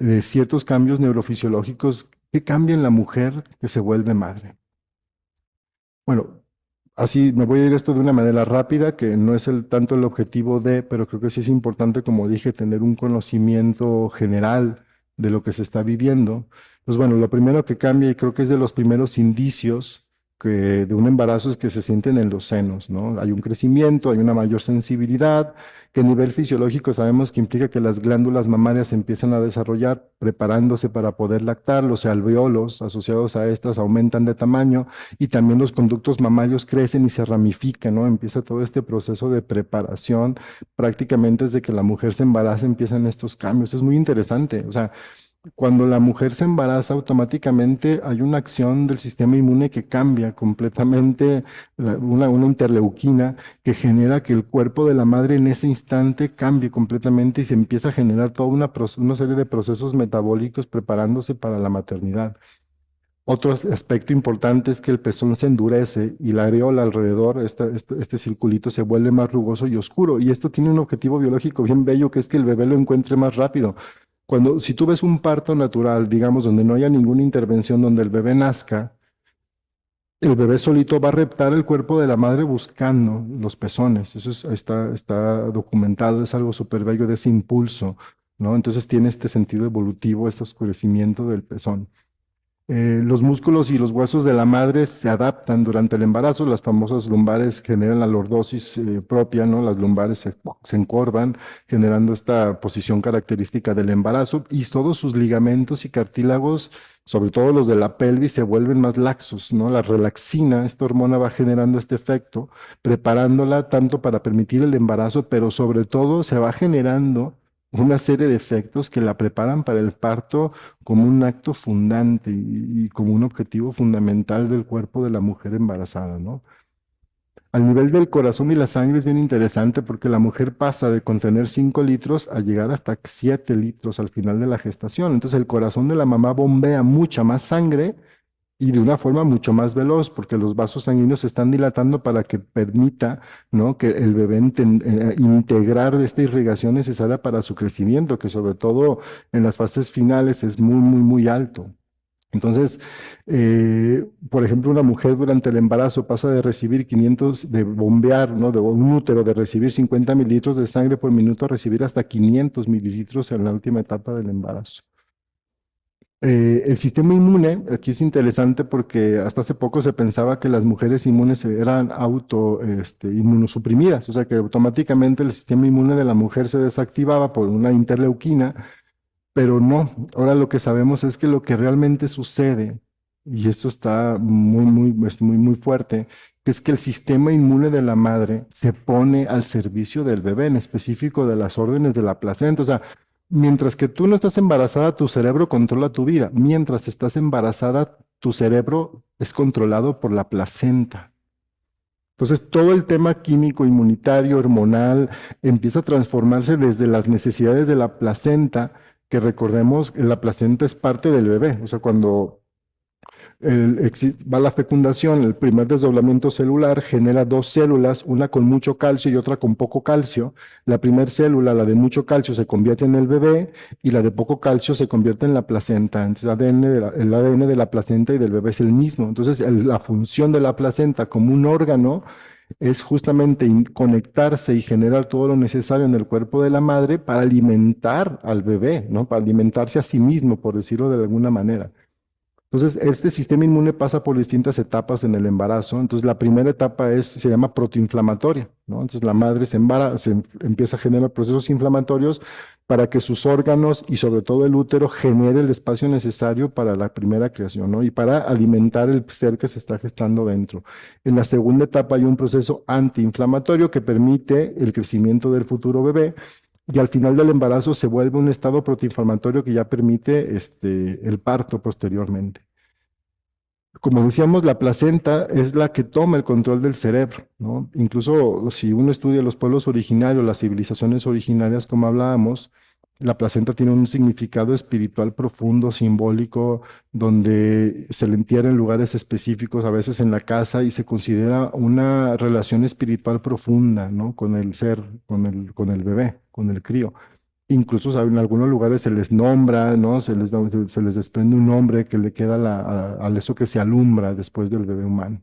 Speaker 2: de ciertos cambios neurofisiológicos que cambian la mujer que se vuelve madre. Bueno, así me voy a ir esto de una manera rápida, que no es tanto el objetivo de, pero creo que sí es importante, como dije, tener un conocimiento general de lo que se está viviendo. Pues bueno, lo primero que cambia, y creo que es de los primeros indicios de un embarazo es que se sienten en los senos, ¿no? Hay un crecimiento, hay una mayor sensibilidad, que a nivel fisiológico sabemos que implica que las glándulas mamarias se empiezan a desarrollar preparándose para poder lactar, los alvéolos asociados a estas aumentan de tamaño y también los conductos mamarios crecen y se ramifican, ¿no? Empieza todo este proceso de preparación, prácticamente desde que la mujer se embaraza empiezan estos cambios. Es muy interesante, o sea, cuando la mujer se embaraza, automáticamente hay una acción del sistema inmune que cambia completamente, una interleuquina que genera que el cuerpo de la madre en ese instante cambie completamente y se empieza a generar toda una serie de procesos metabólicos preparándose para la maternidad. Otro aspecto importante es que el pezón se endurece y la areola alrededor, este circulito, se vuelve más rugoso y oscuro. Y esto tiene un objetivo biológico bien bello, que es que el bebé lo encuentre más rápido. Si tú ves un parto natural, digamos, donde no haya ninguna intervención, donde el bebé nazca, el bebé solito va a reptar el cuerpo de la madre buscando los pezones. Está documentado, es algo súper bello de ese impulso, ¿no? Entonces tiene este sentido evolutivo, este oscurecimiento del pezón. Los músculos y los huesos de la madre se adaptan durante el embarazo, las famosas lumbares generan la lordosis propia, ¿no? Las lumbares se encorvan, generando esta posición característica del embarazo y todos sus ligamentos y cartílagos, sobre todo los de la pelvis, se vuelven más laxos, ¿no? La relaxina, esta hormona va generando este efecto, preparándola tanto para permitir el embarazo, pero sobre todo se va generando una serie de efectos que la preparan para el parto como un acto fundante y como un objetivo fundamental del cuerpo de la mujer embarazada, ¿no? Al nivel del corazón y la sangre es bien interesante porque la mujer pasa de contener 5 litros a llegar hasta 7 litros al final de la gestación. Entonces el corazón de la mamá bombea mucha más sangre y de una forma mucho más veloz, porque los vasos sanguíneos se están dilatando para que permita, ¿no? Que el bebé integrar esta irrigación necesaria para su crecimiento, que sobre todo en las fases finales es muy, muy, muy alto. Entonces, por ejemplo, una mujer durante el embarazo pasa de recibir 500, de bombear, ¿no? De un útero, de recibir 50 mililitros de sangre por minuto a recibir hasta 500 mililitros en la última etapa del embarazo. El sistema inmune, aquí es interesante porque hasta hace poco se pensaba que las mujeres inmunes eran inmunosuprimidas, o sea que automáticamente el sistema inmune de la mujer se desactivaba por una interleuquina, pero no, ahora lo que sabemos es que lo que realmente sucede, y esto está muy fuerte, que es que el sistema inmune de la madre se pone al servicio del bebé, en específico de las órdenes de la placenta, o sea, mientras que tú no estás embarazada, tu cerebro controla tu vida. Mientras estás embarazada, tu cerebro es controlado por la placenta. Entonces, todo el tema químico, inmunitario, hormonal, empieza a transformarse desde las necesidades de la placenta, que recordemos que la placenta es parte del bebé. O sea, cuando va la fecundación, el primer desdoblamiento celular genera dos células, una con mucho calcio y otra con poco calcio. La primera célula, la de mucho calcio, se convierte en el bebé y la de poco calcio se convierte en la placenta. Entonces, el ADN de la placenta y del bebé es el mismo. Entonces, la función de la placenta como un órgano es justamente conectarse y generar todo lo necesario en el cuerpo de la madre para alimentar al bebé, ¿no? Para alimentarse a sí mismo, por decirlo de alguna manera. Entonces, este sistema inmune pasa por distintas etapas en el embarazo. Entonces, la primera etapa se llama protoinflamatoria, ¿no? Entonces, la madre empieza a generar procesos inflamatorios para que sus órganos y sobre todo el útero genere el espacio necesario para la primera creación, ¿no? Y para alimentar el ser que se está gestando dentro. En la segunda etapa hay un proceso antiinflamatorio que permite el crecimiento del futuro bebé. Y al final del embarazo se vuelve un estado protoinflamatorio que ya permite el parto posteriormente. Como decíamos, la placenta es la que toma el control del cerebro, ¿no? Incluso si uno estudia los pueblos originarios, las civilizaciones originarias, como hablábamos, la placenta tiene un significado espiritual profundo, simbólico, donde se le entierra en lugares específicos, a veces en la casa, y se considera una relación espiritual profunda, ¿no? Con el ser, con el bebé, con el crío. Incluso, ¿sabe? En algunos lugares se les nombra, ¿no? Se les desprende un nombre que le queda al eso que se alumbra después del bebé humano,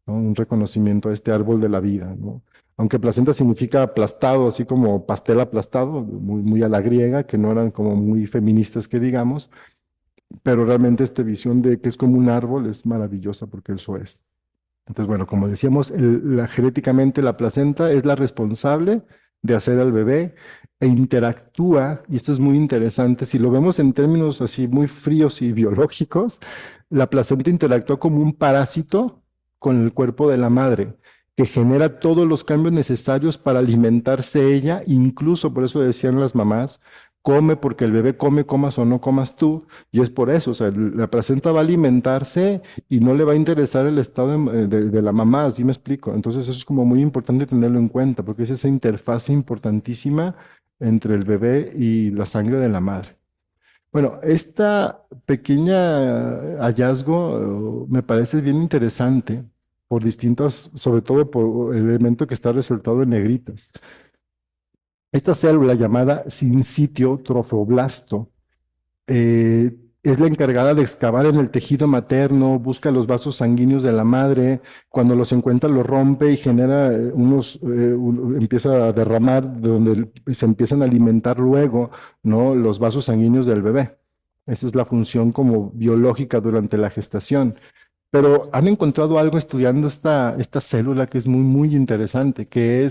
Speaker 2: ¿no? Un reconocimiento a este árbol de la vida, ¿no? Aunque placenta significa aplastado, así como pastel aplastado, muy a la griega, que no eran como muy feministas que digamos, pero realmente esta visión de que es como un árbol es maravillosa porque eso es. Entonces, bueno, como decíamos, genéticamente la placenta es la responsable de hacer al bebé e interactúa, y esto es muy interesante, si lo vemos en términos así muy fríos y biológicos, la placenta interactúa como un parásito con el cuerpo de la madre, que genera todos los cambios necesarios para alimentarse ella, incluso por eso decían las mamás, come porque el bebé come, comas o no comas tú, y es por eso, o sea, la placenta va a alimentarse y no le va a interesar el estado de la mamá, así me explico. Entonces eso es como muy importante tenerlo en cuenta, porque es esa interfase importantísima entre el bebé y la sangre de la madre. Bueno, esta pequeña hallazgo me parece bien interesante por distintas, sobre todo por el elemento que está resaltado en negritas. Esta célula llamada sincitio trofoblasto es la encargada de excavar en el tejido materno, busca los vasos sanguíneos de la madre, cuando los encuentra los rompe y genera empieza a derramar, de donde se empiezan a alimentar luego, ¿no? Los vasos sanguíneos del bebé. Esa es la función como biológica durante la gestación. Pero han encontrado algo estudiando esta célula que es muy, muy interesante, que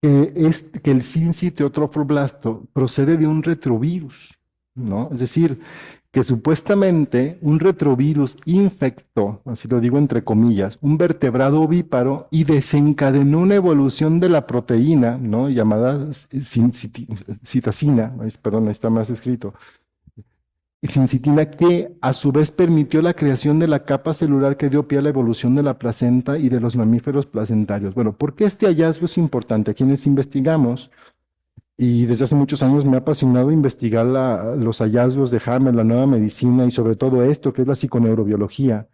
Speaker 2: que el sincitiotrofoblasto procede de un retrovirus, ¿no? Es decir, que supuestamente un retrovirus infectó, así lo digo entre comillas, un vertebrado ovíparo y desencadenó una evolución de la proteína, ¿no? Llamada citacina, perdón, ahí está más escrito, sincitina, que a su vez permitió la creación de la capa celular que dio pie a la evolución de la placenta y de los mamíferos placentarios. Bueno, ¿por qué este hallazgo es importante? A quienes investigamos, y desde hace muchos años me ha apasionado investigar los hallazgos de Hammer, la nueva medicina y sobre todo esto que es la psiconeurobiología,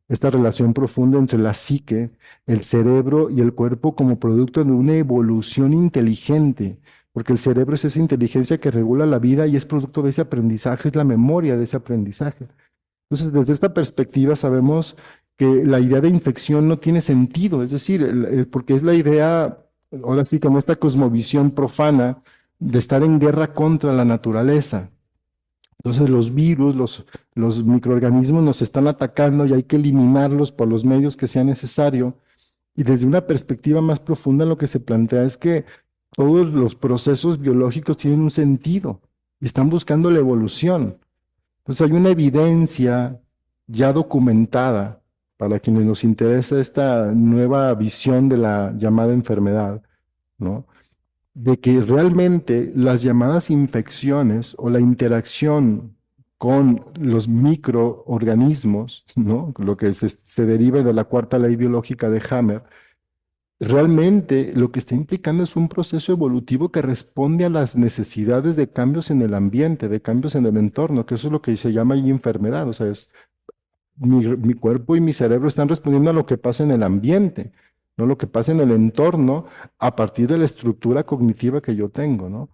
Speaker 2: esta relación profunda entre la psique, el cerebro y el cuerpo como producto de una evolución inteligente, porque el cerebro es esa inteligencia que regula la vida y es producto de ese aprendizaje, es la memoria de ese aprendizaje. Entonces, desde esta perspectiva sabemos que la idea de infección no tiene sentido, es decir, porque es la idea, ahora sí, con esta cosmovisión profana de estar en guerra contra la naturaleza. Entonces los virus, los microorganismos nos están atacando y hay que eliminarlos por los medios que sea necesario. Y desde una perspectiva más profunda lo que se plantea es que todos los procesos biológicos tienen un sentido y están buscando la evolución. Entonces hay una evidencia ya documentada para quienes nos interesa esta nueva visión de la llamada enfermedad, ¿no? De que realmente las llamadas infecciones o la interacción con los microorganismos, ¿no? Lo que se deriva de la cuarta ley biológica de Hammer, realmente lo que está implicando es un proceso evolutivo que responde a las necesidades de cambios en el ambiente, de cambios en el entorno, que eso es lo que se llama ahí enfermedad, o sea, es mi cuerpo y mi cerebro están respondiendo a lo que pasa en el ambiente, no lo que pasa en el entorno a partir de la estructura cognitiva que yo tengo, ¿no?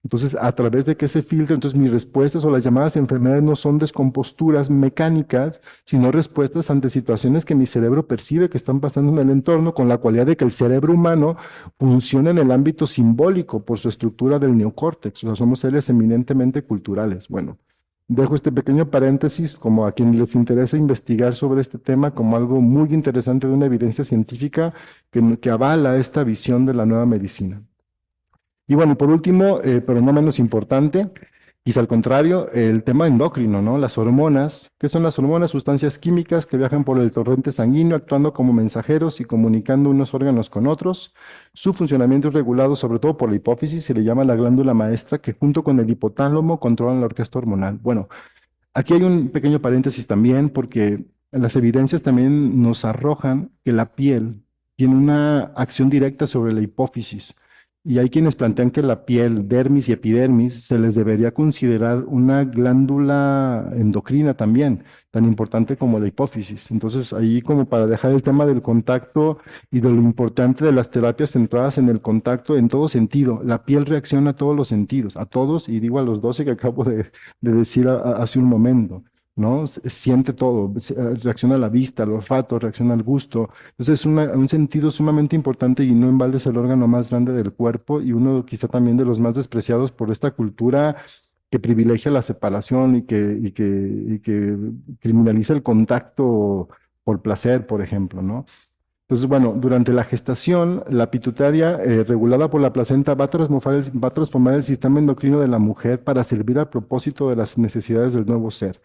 Speaker 2: Entonces, a través de que se filtra, entonces mis respuestas o las llamadas enfermedades no son descomposturas mecánicas, sino respuestas ante situaciones que mi cerebro percibe que están pasando en el entorno, con la cualidad de que el cerebro humano funciona en el ámbito simbólico por su estructura del neocórtex, o sea, somos seres eminentemente culturales. Bueno, dejo este pequeño paréntesis como a quien les interesa investigar sobre este tema como algo muy interesante de una evidencia científica que avala esta visión de la nueva medicina. Y bueno, por último, pero no menos importante, quizá al contrario, el tema endocrino, ¿no? Las hormonas. ¿Qué son las hormonas? Sustancias químicas que viajan por el torrente sanguíneo actuando como mensajeros y comunicando unos órganos con otros. Su funcionamiento es regulado sobre todo por la hipófisis, se le llama la glándula maestra, que junto con el hipotálamo controlan la orquesta hormonal. Bueno, aquí hay un pequeño paréntesis también, porque las evidencias también nos arrojan que la piel tiene una acción directa sobre la hipófisis. Y hay quienes plantean que la piel, dermis y epidermis, se les debería considerar una glándula endocrina también, tan importante como la hipófisis. Entonces, ahí como para dejar el tema del contacto y de lo importante de las terapias centradas en el contacto en todo sentido. La piel reacciona a todos los sentidos, a todos, y digo a los 12 que acabo de decir hace un momento, ¿no? Siente todo, reacciona a la vista, al olfato, reacciona al gusto. Entonces es un sentido sumamente importante y no en balde es el órgano más grande del cuerpo y uno quizá también de los más despreciados por esta cultura que privilegia la separación y que criminaliza el contacto por placer, por ejemplo, ¿no? Entonces, bueno, durante la gestación, la pituitaria, regulada por la placenta, va a transformar el sistema endocrino de la mujer para servir al propósito de las necesidades del nuevo ser,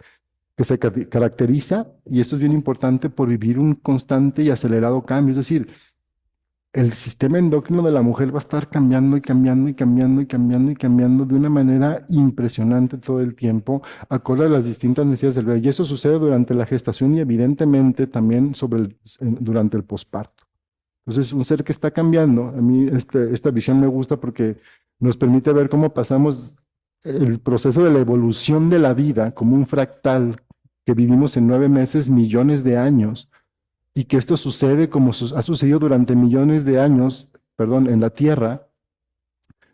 Speaker 2: que se caracteriza, y esto es bien importante, por vivir un constante y acelerado cambio. Es decir, el sistema endocrino de la mujer va a estar cambiando y cambiando y cambiando y cambiando y cambiando de una manera impresionante todo el tiempo, acorde a las distintas necesidades del bebé. Y eso sucede durante la gestación y evidentemente también durante el posparto. Entonces, un ser que está cambiando, a mí esta visión me gusta porque nos permite ver cómo pasamos el proceso de la evolución de la vida como un fractal que vivimos en 9 meses, millones de años, y que esto sucede como ha sucedido durante millones de años, perdón, en la Tierra,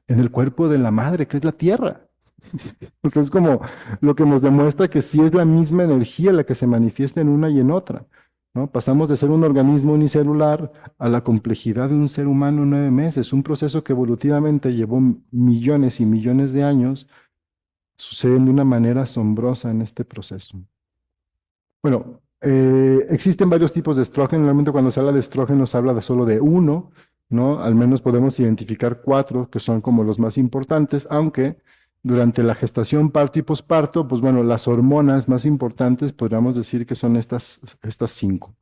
Speaker 2: en el cuerpo de la madre, que es la Tierra. O sea, es como lo que nos demuestra que sí es la misma energía la que se manifiesta en una y en otra, ¿no? Pasamos de ser un organismo unicelular a la complejidad de un ser humano en 9 meses, un proceso que evolutivamente llevó millones y millones de años, sucede de una manera asombrosa en este proceso. Bueno, existen varios tipos de estrógeno. Normalmente cuando se habla de estrógeno se habla solo de uno, ¿no? Al menos podemos identificar 4 que son como los más importantes, aunque durante la gestación, parto y posparto, pues bueno, las hormonas más importantes podríamos decir que son estas 5.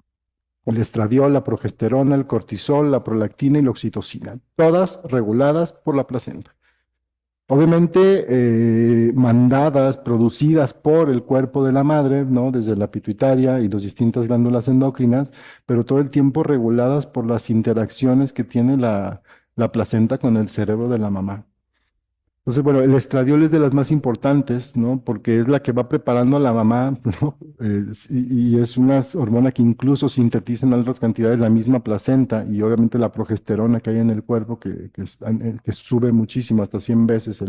Speaker 2: El estradiol, la progesterona, el cortisol, la prolactina y la oxitocina, todas reguladas por la placenta. Obviamente, mandadas, producidas por el cuerpo de la madre, ¿no? Desde la pituitaria y las distintas glándulas endocrinas, pero todo el tiempo reguladas por las interacciones que tiene la placenta con el cerebro de la mamá. Entonces, bueno, el estradiol es de las más importantes, ¿no? Porque es la que va preparando a la mamá, ¿no? Y es una hormona que incluso sintetiza en altas cantidades la misma placenta y obviamente la progesterona que hay en el cuerpo, que sube muchísimo, hasta 100 veces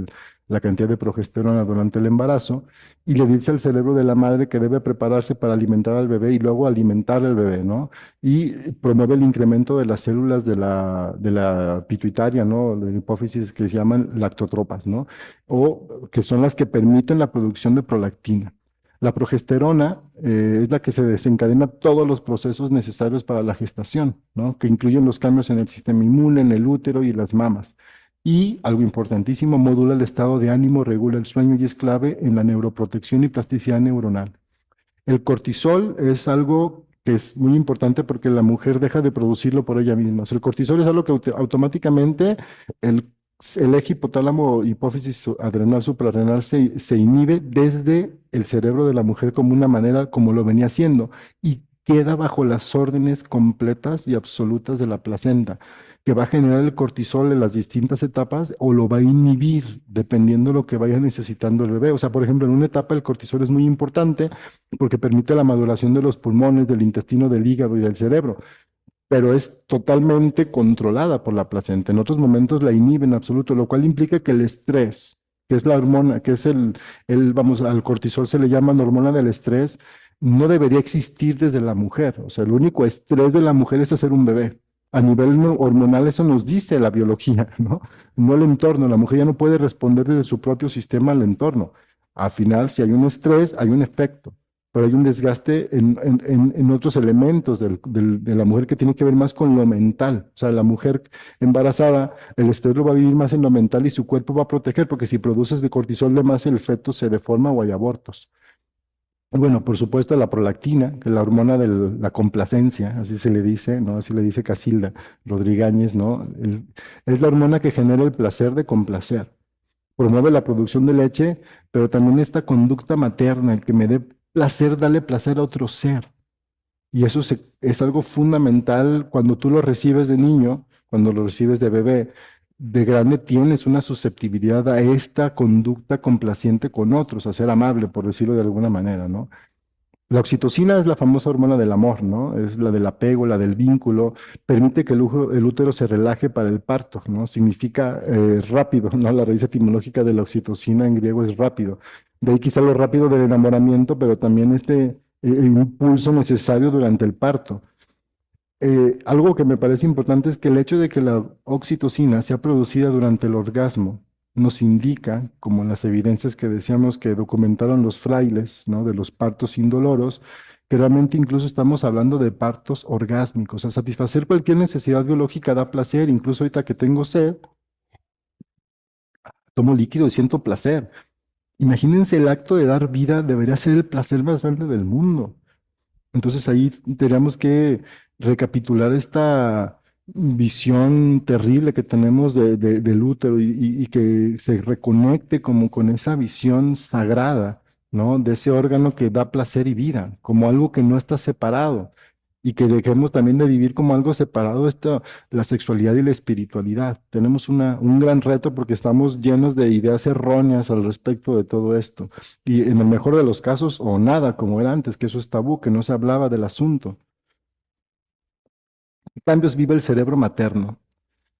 Speaker 2: la cantidad de progesterona durante el embarazo, y le dice al cerebro de la madre que debe prepararse para alimentar al bebé y luego alimentar al bebé, ¿no? Y promueve el incremento de las células de la pituitaria, ¿no? De la hipófisis, que se llaman lactotropas, ¿no? O que son las que permiten la producción de prolactina. La progesterona es la que se desencadena todos los procesos necesarios para la gestación, ¿no? Que incluyen los cambios en el sistema inmune, en el útero y las mamas. Y algo importantísimo, modula el estado de ánimo, regula el sueño y es clave en la neuroprotección y plasticidad neuronal. El cortisol es algo que es muy importante porque la mujer deja de producirlo por ella misma. O sea, el cortisol es algo que automáticamente el eje hipotálamo, hipófisis adrenal, suprarrenal se inhibe desde el cerebro de la mujer como una manera como lo venía haciendo y queda bajo las órdenes completas y absolutas de la placenta, que va a generar el cortisol en las distintas etapas o lo va a inhibir dependiendo de lo que vaya necesitando el bebé. O sea, por ejemplo, en una etapa el cortisol es muy importante porque permite la maduración de los pulmones, del intestino, del hígado y del cerebro, pero es totalmente controlada por la placenta. En otros momentos la inhibe en absoluto, lo cual implica que el estrés, que es la hormona, que es vamos, al cortisol se le llama hormona del estrés, no debería existir desde la mujer. O sea, el único estrés de la mujer es hacer un bebé. A nivel hormonal eso nos dice la biología, ¿no? No el entorno. La mujer ya no puede responder desde su propio sistema al entorno. Al final, si hay un estrés, hay un efecto, pero hay un desgaste en otros elementos de la mujer que tiene que ver más con lo mental. O sea, la mujer embarazada, el estrés lo va a vivir más en lo mental y su cuerpo va a proteger, porque si produces de cortisol de más, el feto se deforma o hay abortos. Bueno, por supuesto, la prolactina, que es la hormona de la complacencia, así se le dice, ¿no? Así le dice Casilda Rodríguez, ¿no? Es la hormona que genera el placer de complacer. Promueve la producción de leche, pero también esta conducta materna, el que me dé placer, dale placer a otro ser. Y eso es algo fundamental cuando tú lo recibes de niño, cuando lo recibes de bebé. De grande tienes una susceptibilidad a esta conducta complaciente con otros, a ser amable, por decirlo de alguna manera, ¿no? La oxitocina es la famosa hormona del amor, ¿no? Es la del apego, la del vínculo, permite que el útero se relaje para el parto, ¿no? Significa rápido, ¿no? La raíz etimológica de la oxitocina en griego es rápido. De ahí quizá lo rápido del enamoramiento, pero también el impulso necesario durante el parto. Algo que me parece importante es que el hecho de que la oxitocina sea producida durante el orgasmo, nos indica, como en las evidencias que decíamos que documentaron los frailes, ¿no? De los partos indoloros, que realmente incluso estamos hablando de partos orgásmicos. O sea, satisfacer cualquier necesidad biológica da placer, incluso ahorita que tengo sed, tomo líquido y siento placer. Imagínense el acto de dar vida debería ser el placer más grande del mundo. Entonces ahí tendríamos que recapitular esta visión terrible que tenemos del útero y que se reconecte como con esa visión sagrada, ¿no? De ese órgano que da placer y vida, como algo que no está separado y que dejemos también de vivir como algo separado esto, la sexualidad y la espiritualidad. Tenemos un gran reto porque estamos llenos de ideas erróneas al respecto de todo esto. Y en el mejor de los casos, o nada, como era antes, que eso es tabú, que no se hablaba del asunto. ¿Qué cambios vive el cerebro materno?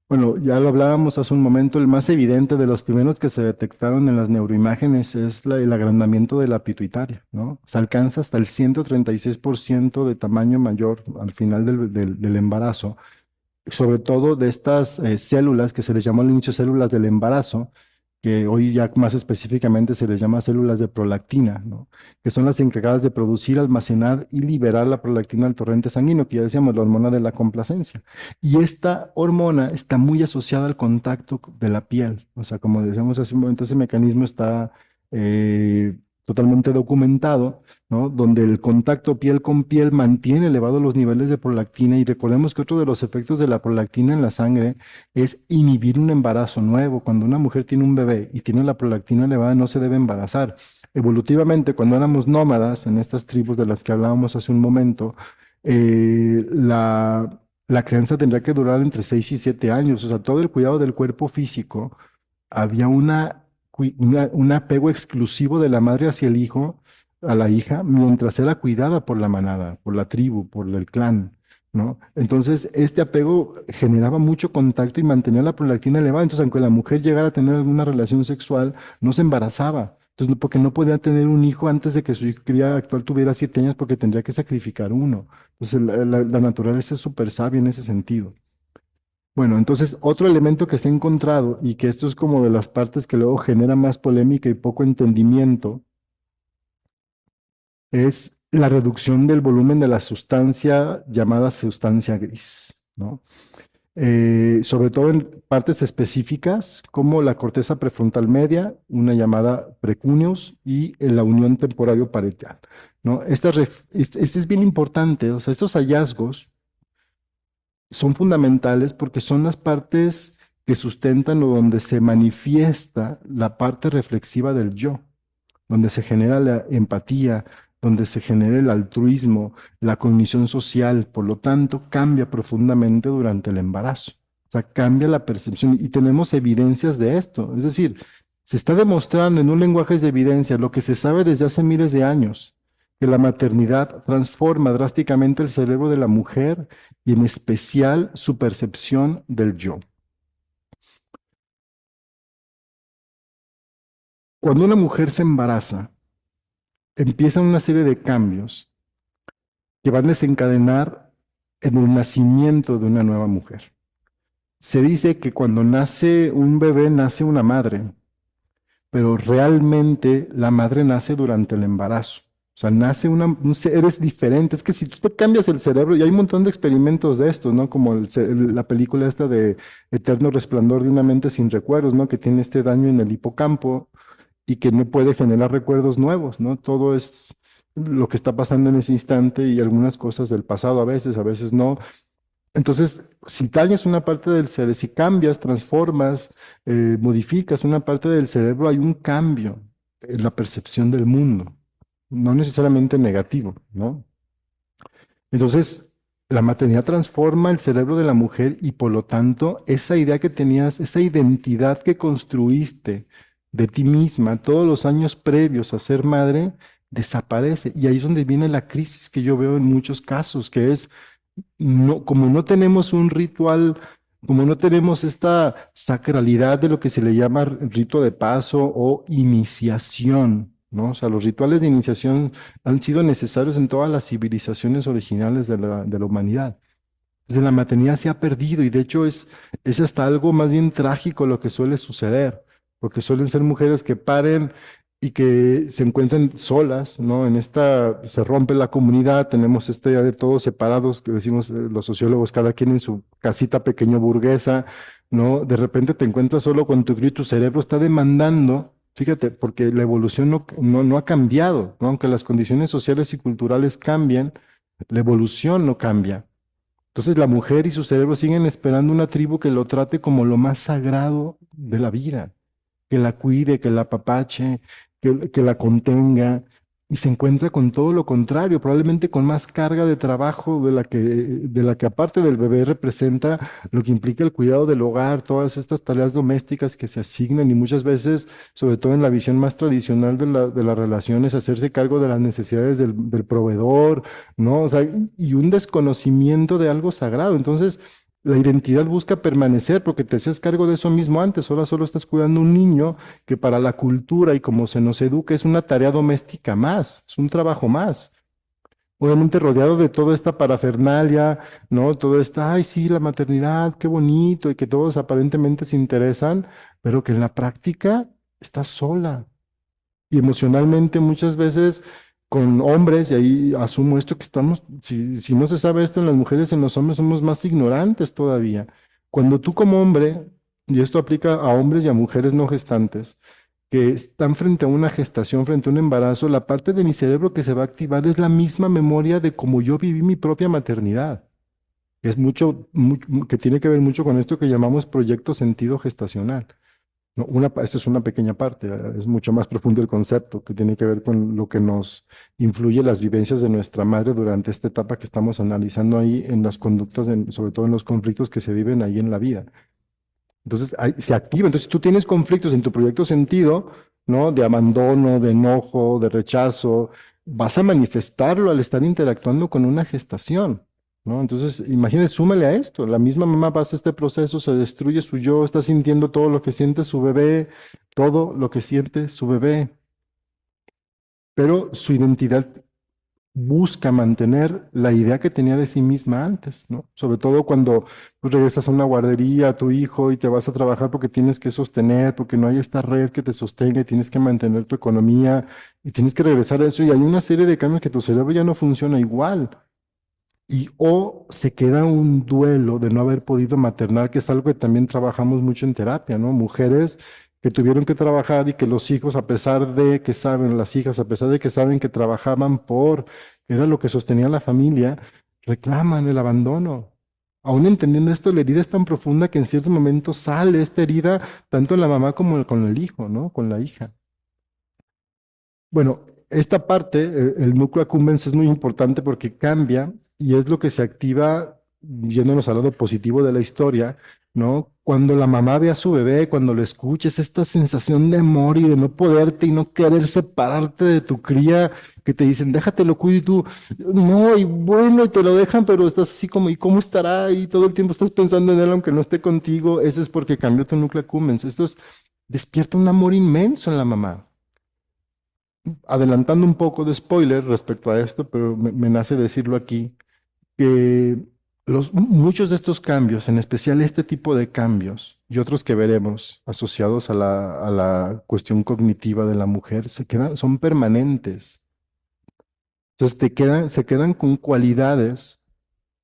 Speaker 2: Bueno, ya lo hablábamos hace un momento, el más evidente de los primeros que se detectaron en las neuroimágenes es el agrandamiento de la pituitaria, ¿no? Se alcanza hasta el 136% de tamaño mayor al final del embarazo, sobre todo de estas células que se les llamó al inicio células del embarazo, que hoy ya más específicamente se les llama células de prolactina, ¿no? Que son las encargadas de producir, almacenar y liberar la prolactina al torrente sanguíneo, que ya decíamos, la hormona de la complacencia. Y esta hormona está muy asociada al contacto de la piel, o sea, como decíamos hace un momento, ese mecanismo está eh, totalmente documentado, ¿no? Donde el contacto piel con piel mantiene elevados los niveles de prolactina y recordemos que otro de los efectos de la prolactina en la sangre es inhibir un embarazo nuevo. Cuando una mujer tiene un bebé y tiene la prolactina elevada, no se debe embarazar. Evolutivamente, cuando éramos nómadas, en estas tribus de las que hablábamos hace un momento, la crianza tendría que durar entre 6 y 7 años. O sea, todo el cuidado del cuerpo físico, había un apego exclusivo de la madre hacia el hijo, a la hija, mientras era cuidada por la manada, por la tribu, por el clan. ¿No? Entonces, este apego generaba mucho contacto y mantenía la prolactina elevada. Entonces, aunque la mujer llegara a tener alguna relación sexual, no se embarazaba. Entonces, porque no podía tener un hijo antes de que su cría actual tuviera 7 años, porque tendría que sacrificar uno. Entonces, la naturaleza es súper sabia en ese sentido. Bueno, entonces otro elemento que se ha encontrado y que esto es como de las partes que luego genera más polémica y poco entendimiento es la reducción del volumen de la sustancia llamada sustancia gris, ¿no? Sobre todo en partes específicas como la corteza prefrontal media, una llamada precuneus y en la unión temporario parietal, ¿no? Este es bien importante, o sea, estos hallazgos son fundamentales porque son las partes que sustentan o donde se manifiesta la parte reflexiva del yo, donde se genera la empatía, donde se genera el altruismo, la cognición social, por lo tanto, cambia profundamente durante el embarazo. O sea, cambia la percepción y tenemos evidencias de esto. Es decir, se está demostrando en un lenguaje de evidencia lo que se sabe desde hace miles de años, que la maternidad transforma drásticamente el cerebro de la mujer y en especial su percepción del yo. Cuando una mujer se embaraza, empiezan una serie de cambios que van a desencadenar en el nacimiento de una nueva mujer. Se dice que cuando nace un bebé, nace una madre, pero realmente la madre nace durante el embarazo. O sea, nace un ser, eres diferente. Es que si tú te cambias el cerebro, y hay un montón de experimentos de esto, ¿no? Como la película esta de Eterno Resplandor de una mente sin recuerdos, ¿no? Que tiene este daño en el hipocampo y que no puede generar recuerdos nuevos, ¿no? Todo es lo que está pasando en ese instante y algunas cosas del pasado a veces no. Entonces, si dañas una parte del cerebro, si cambias, transformas, modificas una parte del cerebro, hay un cambio en la percepción del mundo, no necesariamente negativo, ¿no? Entonces, la maternidad transforma el cerebro de la mujer y por lo tanto, esa idea que tenías, esa identidad que construiste de ti misma todos los años previos a ser madre, desaparece. Y ahí es donde viene la crisis que yo veo en muchos casos, que es no, como no tenemos un ritual, como no tenemos esta sacralidad de lo que se le llama rito de paso o iniciación, ¿no? O sea, los rituales de iniciación han sido necesarios en todas las civilizaciones originales de la humanidad. Entonces, la maternidad se ha perdido y de hecho es hasta algo más bien trágico lo que suele suceder. porque suelen ser mujeres que paren y que se encuentran solas, ¿no? En esta, se rompe la comunidad, tenemos esta idea de todos separados, que decimos los sociólogos, cada quien en su casita pequeño burguesa, ¿no? De repente te encuentras solo con tu crío y tu cerebro está demandando, fíjate, porque la evolución no ha cambiado, ¿no? Aunque las condiciones sociales y culturales cambien, la evolución no cambia. Entonces la mujer y su cerebro siguen esperando una tribu que lo trate como lo más sagrado de la vida, que la cuide, que la apapache, que la contenga, y se encuentra con todo lo contrario, probablemente con más carga de trabajo de la que aparte del bebé representa lo que implica el cuidado del hogar, todas estas tareas domésticas que se asignan y muchas veces, sobre todo en la visión más tradicional de las relaciones, hacerse cargo de las necesidades del proveedor, ¿no? O sea, y un desconocimiento de algo sagrado. Entonces, la identidad busca permanecer porque te hacías cargo de eso mismo antes, ahora solo estás cuidando a un niño que para la cultura y como se nos educa es una tarea doméstica más, es un trabajo más. Obviamente rodeado de toda esta parafernalia, ¿no? Todo esta, ay, sí, la maternidad, qué bonito, y que todos aparentemente se interesan, pero que en la práctica estás sola. Y emocionalmente muchas veces con hombres, y ahí asumo esto que estamos, si no se sabe esto en las mujeres, en los hombres somos más ignorantes todavía. Cuando tú como hombre, y esto aplica a hombres y a mujeres no gestantes, que están frente a una gestación, frente a un embarazo, la parte de mi cerebro que se va a activar es la misma memoria de cómo yo viví mi propia maternidad. Es que tiene que ver mucho con esto que llamamos proyecto sentido gestacional. No, esta es una pequeña parte, es mucho más profundo el concepto, que tiene que ver con lo que nos influye las vivencias de nuestra madre durante esta etapa que estamos analizando ahí en las conductas, sobre todo en los conflictos que se viven ahí en la vida. Entonces, se activa. Entonces, si tú tienes conflictos en tu proyecto sentido, ¿no? De abandono, de enojo, de rechazo, vas a manifestarlo al estar interactuando con una gestación, ¿no? Entonces, imagínate, súmale a esto. La misma mamá pasa este proceso, se destruye su yo, está sintiendo todo lo que siente su bebé, todo lo que siente su bebé, pero su identidad busca mantener la idea que tenía de sí misma antes, ¿no? Sobre todo cuando pues, regresas a una guardería, a tu hijo y te vas a trabajar porque tienes que sostener, porque no hay esta red que te sostenga y tienes que mantener tu economía y tienes que regresar a eso y hay una serie de cambios que tu cerebro ya no funciona igual. Y o se queda un duelo de no haber podido maternar, que es algo que también trabajamos mucho en terapia, ¿no? Mujeres que tuvieron que trabajar y que los hijos, a pesar de que saben, las hijas, a pesar de que saben que trabajaban era lo que sostenía la familia, reclaman el abandono. Aún entendiendo esto, la herida es tan profunda que en ciertos momentos sale esta herida tanto en la mamá como con el hijo, ¿no? Con la hija. Bueno, esta parte, el núcleo accumbens es muy importante porque cambia y es lo que se activa, yéndonos al lado positivo de la historia, ¿no? Cuando la mamá ve a su bebé, cuando lo escuches, esta sensación de amor y de no poderte y no querer separarte de tu cría, que te dicen, déjate lo cuido y tú, no, y bueno, y te lo dejan, pero estás así como, ¿y cómo estará? Y todo el tiempo estás pensando en él aunque no esté contigo, eso es porque cambió tu núcleo accumbens. Despierta un amor inmenso en la mamá. Adelantando un poco de spoiler respecto a esto, pero me nace decirlo aquí, que muchos de estos cambios, en especial este tipo de cambios y otros que veremos asociados a la cuestión cognitiva de la mujer, son permanentes. Entonces se quedan con cualidades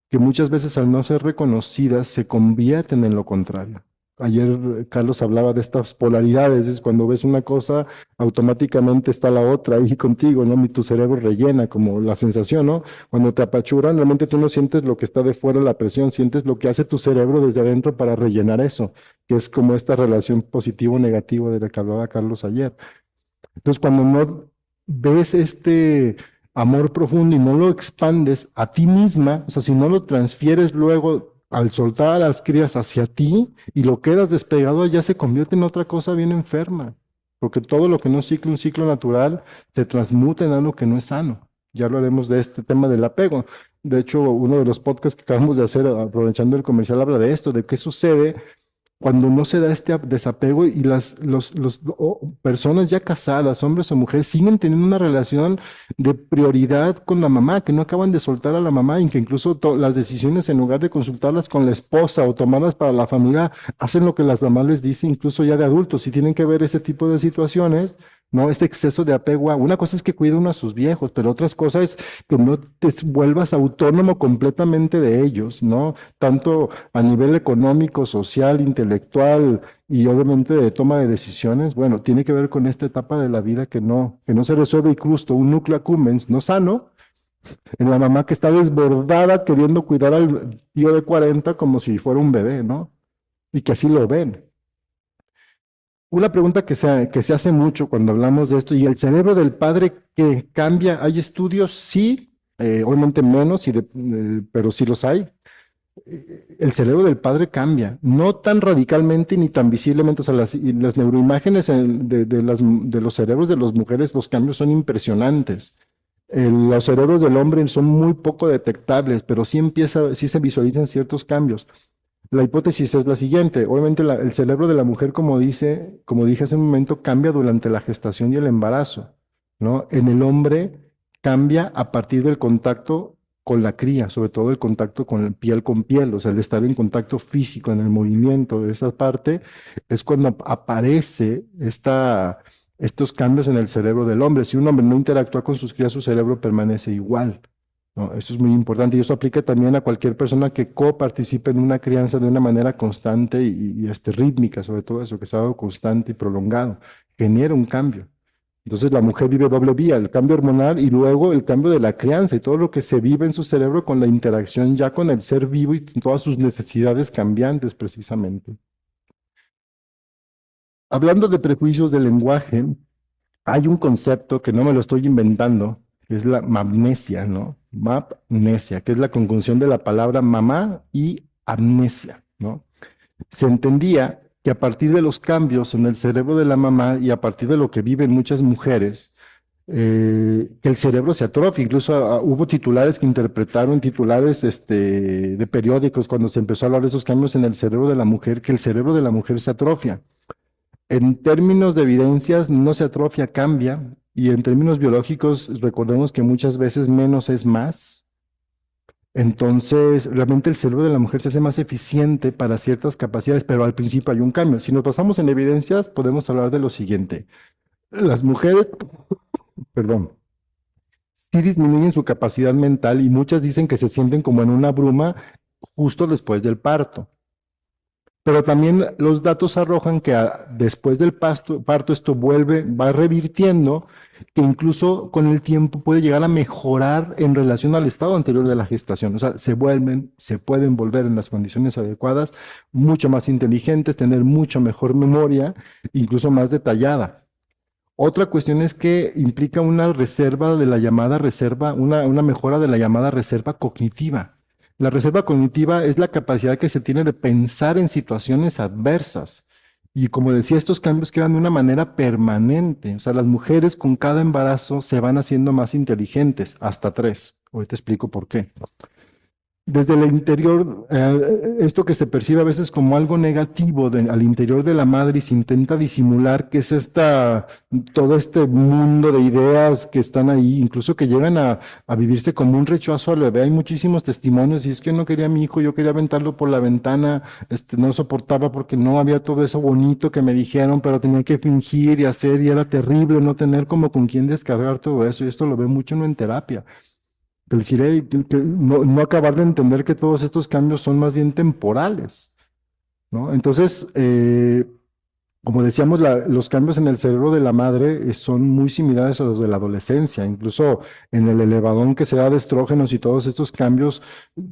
Speaker 2: que muchas veces al no ser reconocidas se convierten en lo contrario. Ayer Carlos hablaba de estas polaridades, es cuando ves una cosa, automáticamente está la otra ahí contigo, ¿no? Y tu cerebro rellena como la sensación, ¿no? Cuando te apachuran, realmente tú no sientes lo que está de fuera, la presión, sientes lo que hace tu cerebro desde adentro para rellenar eso, que es como esta relación positivo-negativo de la que hablaba Carlos ayer. Entonces, cuando no ves este amor profundo y no lo expandes a ti misma, o sea, si no lo transfieres luego al soltar a las crías hacia ti y lo quedas despegado, ya se convierte en otra cosa bien enferma, porque todo lo que no es un ciclo natural, se transmuta en algo que no es sano. Ya hablaremos de este tema del apego. De hecho, uno de los podcasts que acabamos de hacer, aprovechando el comercial, habla de esto, de qué sucede cuando no se da este desapego y personas ya casadas, hombres o mujeres, siguen teniendo una relación de prioridad con la mamá, que no acaban de soltar a la mamá y que incluso las decisiones, en lugar de consultarlas con la esposa o tomarlas para la familia, hacen lo que las mamás les dicen, incluso ya de adultos, y tienen que ver ese tipo de situaciones. ¿No? Este exceso de apego una cosa es que cuide uno a sus viejos, pero otras cosas es que no te vuelvas autónomo completamente de ellos, ¿no? Tanto a nivel económico, social, intelectual y obviamente de toma de decisiones. Bueno, tiene que ver con esta etapa de la vida que no se resuelve incluso un núcleo accumbens no sano, en la mamá que está desbordada queriendo cuidar al tío de 40 como si fuera un bebé, ¿no? Y que así lo ven. Una pregunta que se hace mucho cuando hablamos de esto, ¿y el cerebro del padre que cambia? ¿Hay estudios? Sí, obviamente menos, pero sí los hay. El cerebro del padre cambia, no tan radicalmente ni tan visiblemente. O sea, las neuroimágenes de los cerebros de las mujeres, los cambios son impresionantes. Los cerebros del hombre son muy poco detectables, pero sí se visualizan ciertos cambios. La hipótesis es la siguiente. Obviamente el cerebro de la mujer, como dije hace un momento, cambia durante la gestación y el embarazo, ¿no? En el hombre cambia a partir del contacto con la cría, sobre todo el contacto con piel, o sea, el estar en contacto físico, en el movimiento de esa parte, es cuando aparece estos cambios en el cerebro del hombre. Si un hombre no interactúa con sus crías, su cerebro permanece igual. ¿No? Eso es muy importante y eso aplica también a cualquier persona que coparticipe en una crianza de una manera constante y rítmica, sobre todo eso, que sea algo constante y prolongado, genera un cambio. Entonces la mujer vive doble vía, el cambio hormonal y luego el cambio de la crianza y todo lo que se vive en su cerebro con la interacción ya con el ser vivo y todas sus necesidades cambiantes precisamente. Hablando de prejuicios del lenguaje, hay un concepto que no me lo estoy inventando, que es la mapnesia, ¿no? Mapnesia, que es la conjunción de la palabra mamá y amnesia, ¿no? Se entendía que a partir de los cambios en el cerebro de la mamá y a partir de lo que viven muchas mujeres, que el cerebro se atrofia. Incluso hubo titulares que interpretaron titulares de periódicos cuando se empezó a hablar de esos cambios en el cerebro de la mujer, que el cerebro de la mujer se atrofia. En términos de evidencias, no se atrofia, cambia. Y en términos biológicos, recordemos que muchas veces menos es más. Entonces, realmente el cerebro de la mujer se hace más eficiente para ciertas capacidades, pero al principio hay un cambio. Si nos basamos en evidencias, podemos hablar de lo siguiente. Las mujeres, perdón, sí disminuyen su capacidad mental y muchas dicen que se sienten como en una bruma justo después del parto. Pero también los datos arrojan que después del parto esto va revirtiendo, que incluso con el tiempo puede llegar a mejorar en relación al estado anterior de la gestación. O sea, se pueden volver en las condiciones adecuadas, mucho más inteligentes, tener mucho mejor memoria, incluso más detallada. Otra cuestión es que implica una reserva de la llamada reserva, una mejora de la llamada reserva cognitiva. La reserva cognitiva es la capacidad que se tiene de pensar en situaciones adversas. Y como decía, estos cambios quedan de una manera permanente. O sea, las mujeres con cada embarazo se van haciendo más inteligentes, hasta 3. Hoy te explico por qué. Desde el interior, esto que se percibe a veces como algo negativo al interior de la madre y se intenta disimular, que es todo este mundo de ideas que están ahí, incluso que llegan a vivirse como un rechazo al bebé. Hay muchísimos testimonios y es que no quería a mi hijo, yo quería aventarlo por la ventana, no soportaba porque no había todo eso bonito que me dijeron, pero tenía que fingir y hacer y era terrible no tener como con quién descargar todo eso y esto lo ve mucho uno en terapia. El decir, que no acabar de entender que todos estos cambios son más bien temporales, ¿no? Entonces, como decíamos, los cambios en el cerebro de la madre son muy similares a los de la adolescencia, incluso en el elevadón que se da de estrógenos y todos estos cambios,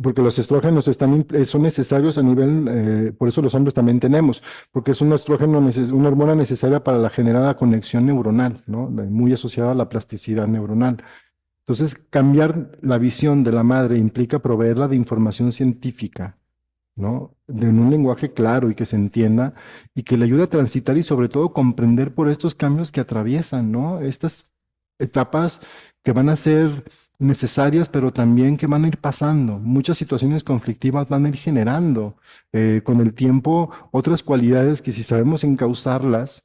Speaker 2: porque los estrógenos son necesarios a nivel, por eso los hombres también tenemos, porque es un estrógeno, una hormona necesaria para la generada conexión neuronal, ¿no? Muy asociada a la plasticidad neuronal. Entonces, cambiar la visión de la madre implica proveerla de información científica, ¿no? En un lenguaje claro y que se entienda y que le ayude a transitar y sobre todo comprender por estos cambios que atraviesan, ¿no? Estas etapas que van a ser necesarias, pero también que van a ir pasando. Muchas situaciones conflictivas van a ir generando con el tiempo otras cualidades que si sabemos encauzarlas,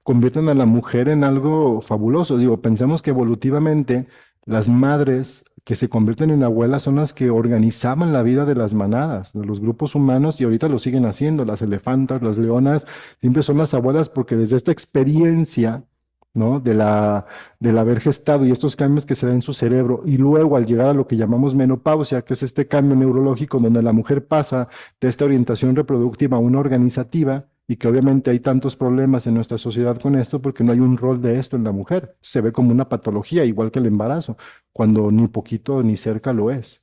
Speaker 2: convierten a la mujer en algo fabuloso. Digo, pensemos que evolutivamente las madres que se convierten en abuelas son las que organizaban la vida de las manadas, de los grupos humanos, y ahorita lo siguen haciendo. Las elefantas, las leonas, siempre son las abuelas porque desde esta experiencia, ¿no? Del haber gestado y estos cambios que se dan en su cerebro, y luego al llegar a lo que llamamos menopausia, que es este cambio neurológico donde la mujer pasa de esta orientación reproductiva a una organizativa, y que obviamente hay tantos problemas en nuestra sociedad con esto porque no hay un rol de esto en la mujer. Se ve como una patología, igual que el embarazo, cuando ni poquito ni cerca lo es.